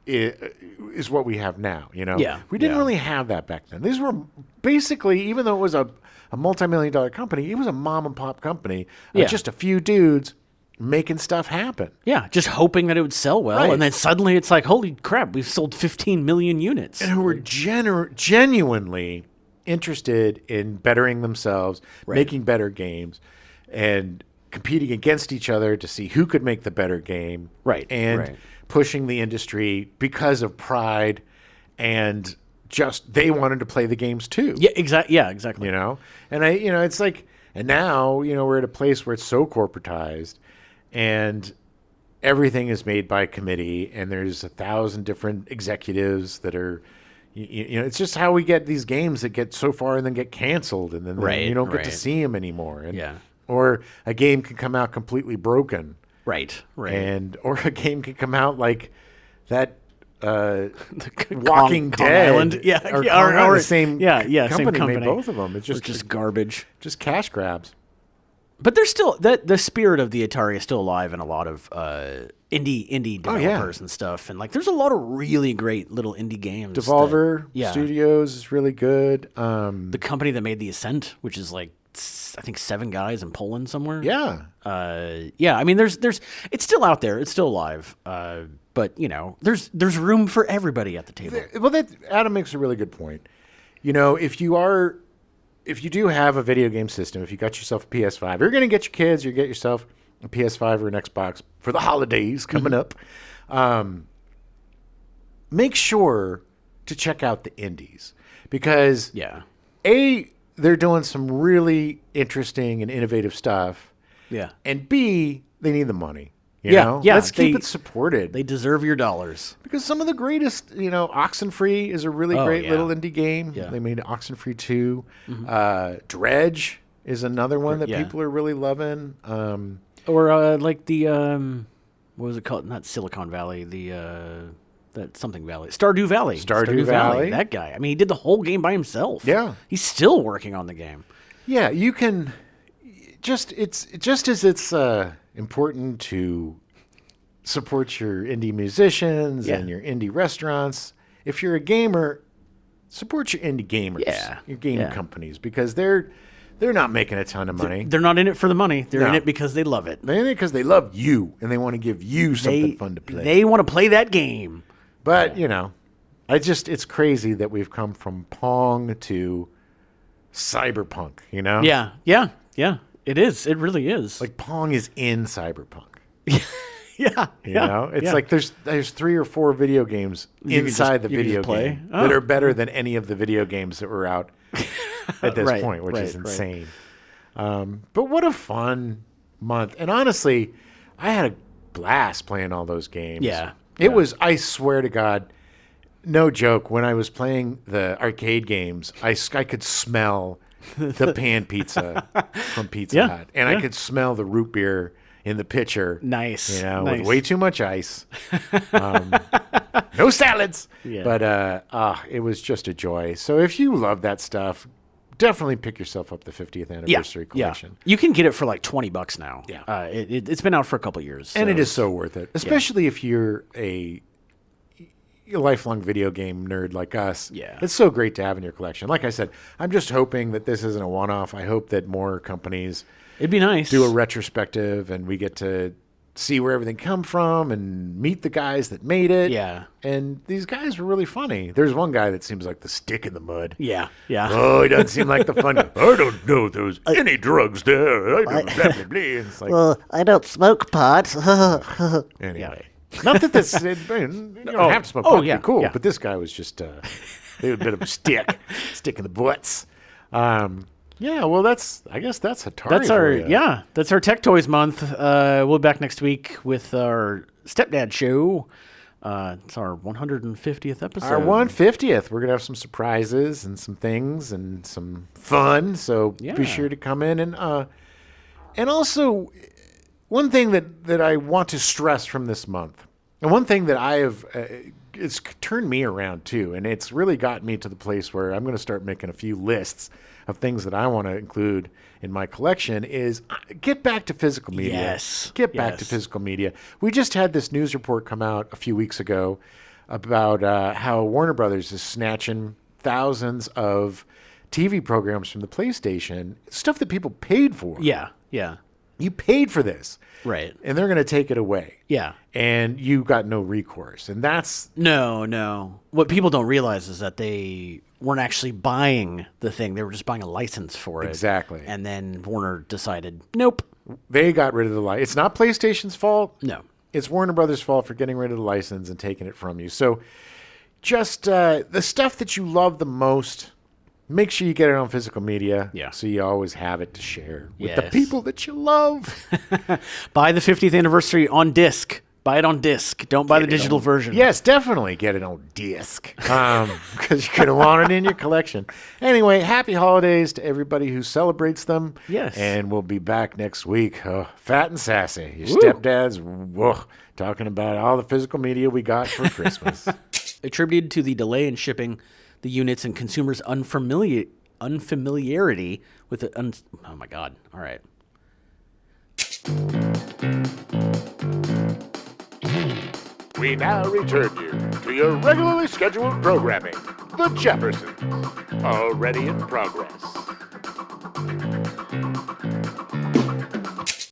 is what we have now. Yeah, we didn't yeah. really have that back then. These were basically, even though it was a multi-million-dollar company, it was a mom and pop company. Just a few dudes making stuff happen. Yeah, just hoping that it would sell well, Right. and then suddenly it's like, holy crap, we've sold 15 million units. And who were genuinely interested in bettering themselves, making better games, and competing against each other to see who could make the better game. Right, And right. pushing the industry because of pride and just they wanted to play the games too. Yeah, exactly. And it's like, and now, we're at a place where it's so corporatized and everything is made by committee and there's 1,000 different executives that are, it's just how we get these games that get so far and then get canceled and then you don't get to see them anymore. And, or a game can come out completely broken. Right. Or a game can come out like that Kong Walking Dead. Island. Or the same same company made both of them. It's just garbage. Just cash grabs. But there's still the spirit of the Atari is still alive in a lot of indie developers and stuff, and like there's a lot of really great little indie games. Devolver Studios is really good. The company that made the Ascent, which is like I think 7 guys in Poland somewhere. Yeah. I mean, there's it's still out there. It's still alive. But there's room for everybody at the table. Well, Adam makes a really good point. If you do have a video game system, if you got yourself a PS5, you're going to get your kids, you get yourself a PS5 or an Xbox for the holidays coming up. Make sure to check out the indies because they're doing some really interesting and innovative stuff. Yeah. And B, they need the money. Yeah. Let's keep it supported. They deserve your dollars. Because some of the greatest, Oxenfree is a really great little indie game. Yeah. They made Oxenfree 2. Dredge is another one that people are really loving. Or like the, what was it called? Not Silicon Valley, that something Valley. Stardew Valley. Stardew Valley. That guy. I mean, he did the whole game by himself. Yeah. He's still working on the game. Yeah, you can it's just as it's important to support your indie musicians and your indie restaurants. If you're a gamer, support your indie gamers, your game companies, because they're not making a ton of money. They're not in it for the money. They're in it because they love it. They're in it because they love you and they want to give you something fun to play. They want to play that game. But, it's crazy that we've come from Pong to Cyberpunk, Yeah. It is. It really is. Like Pong is in Cyberpunk. Yeah. It's like there's 3 or 4 video games inside the video game that are better than any of the video games that were out at this point, which is insane. But what a fun month. And honestly, I had a blast playing all those games. Yeah. It was, I swear to God, no joke, when I was playing the arcade games, I could smell the pan pizza from Pizza Hut. And I could smell the root beer in the pitcher. Nice. With way too much ice. No salads. Yeah. But it was just a joy. So if you love that stuff, definitely pick yourself up the 50th anniversary collection. Yeah. You can get it for like $20 now. Yeah. It's been out for a couple of years. And it is so worth it, especially if you're a lifelong video game nerd like us. Yeah. It's so great to have in your collection. Like I said, I'm just hoping that this isn't a one-off. I hope that more companies it'd be nice do a retrospective and we get to see where everything come from and meet the guys that made it. Yeah. And these guys were really funny. There's one guy that seems like the stick in the mud. Yeah. Oh, he doesn't seem like the fun guy. I don't know if there's any drugs there. I don't blah, blah, blah. It's like, well, I don't smoke pot. anyway. Not that this, you don't have to smoke pot. yeah, Be cool. yeah. But this guy was just a bit of a stick in the butts. Yeah, well, I guess that's Atari. That's our Tech Toys month. We'll be back next week with our Stepdad show. It's our 150th episode. Our 150th. We're gonna have some surprises and some things and some fun. So be sure to come in and also one thing that I want to stress from this month, and one thing that I have it's turned me around too, and it's really got me to the place where I'm going to start making a few lists of things that I want to include in my collection. Is get back to physical media. Yes. Get back to physical media. We just had this news report come out a few weeks ago about how Warner Brothers is snatching thousands of TV programs from the PlayStation, stuff that people paid for. Yeah, yeah. You paid for this. Right. And they're going to take it away. Yeah. And you got no recourse. And that's... No. What people don't realize is that they weren't actually buying the thing. They were just buying a license for it. Exactly. And then Warner decided, nope. They got rid of the license. It's not PlayStation's fault. No. It's Warner Brothers' fault for getting rid of the license and taking it from you. So just the stuff that you love the most... Make sure you get it on physical media so you always have it to share with the people that you love. Buy the 50th anniversary on disc. Buy it on disc. Don't buy the digital version. Yes, definitely get it on disc because you're going to want it in your collection. Anyway, happy holidays to everybody who celebrates them. Yes. And we'll be back next week. Fat and sassy. Your stepdad's talking about all the physical media we got for Christmas. Attributed to the delay in shipping the units and consumers' unfamiliarity with it. Oh my God. All right. We now return you to your regularly scheduled programming, The Jeffersons, already in progress.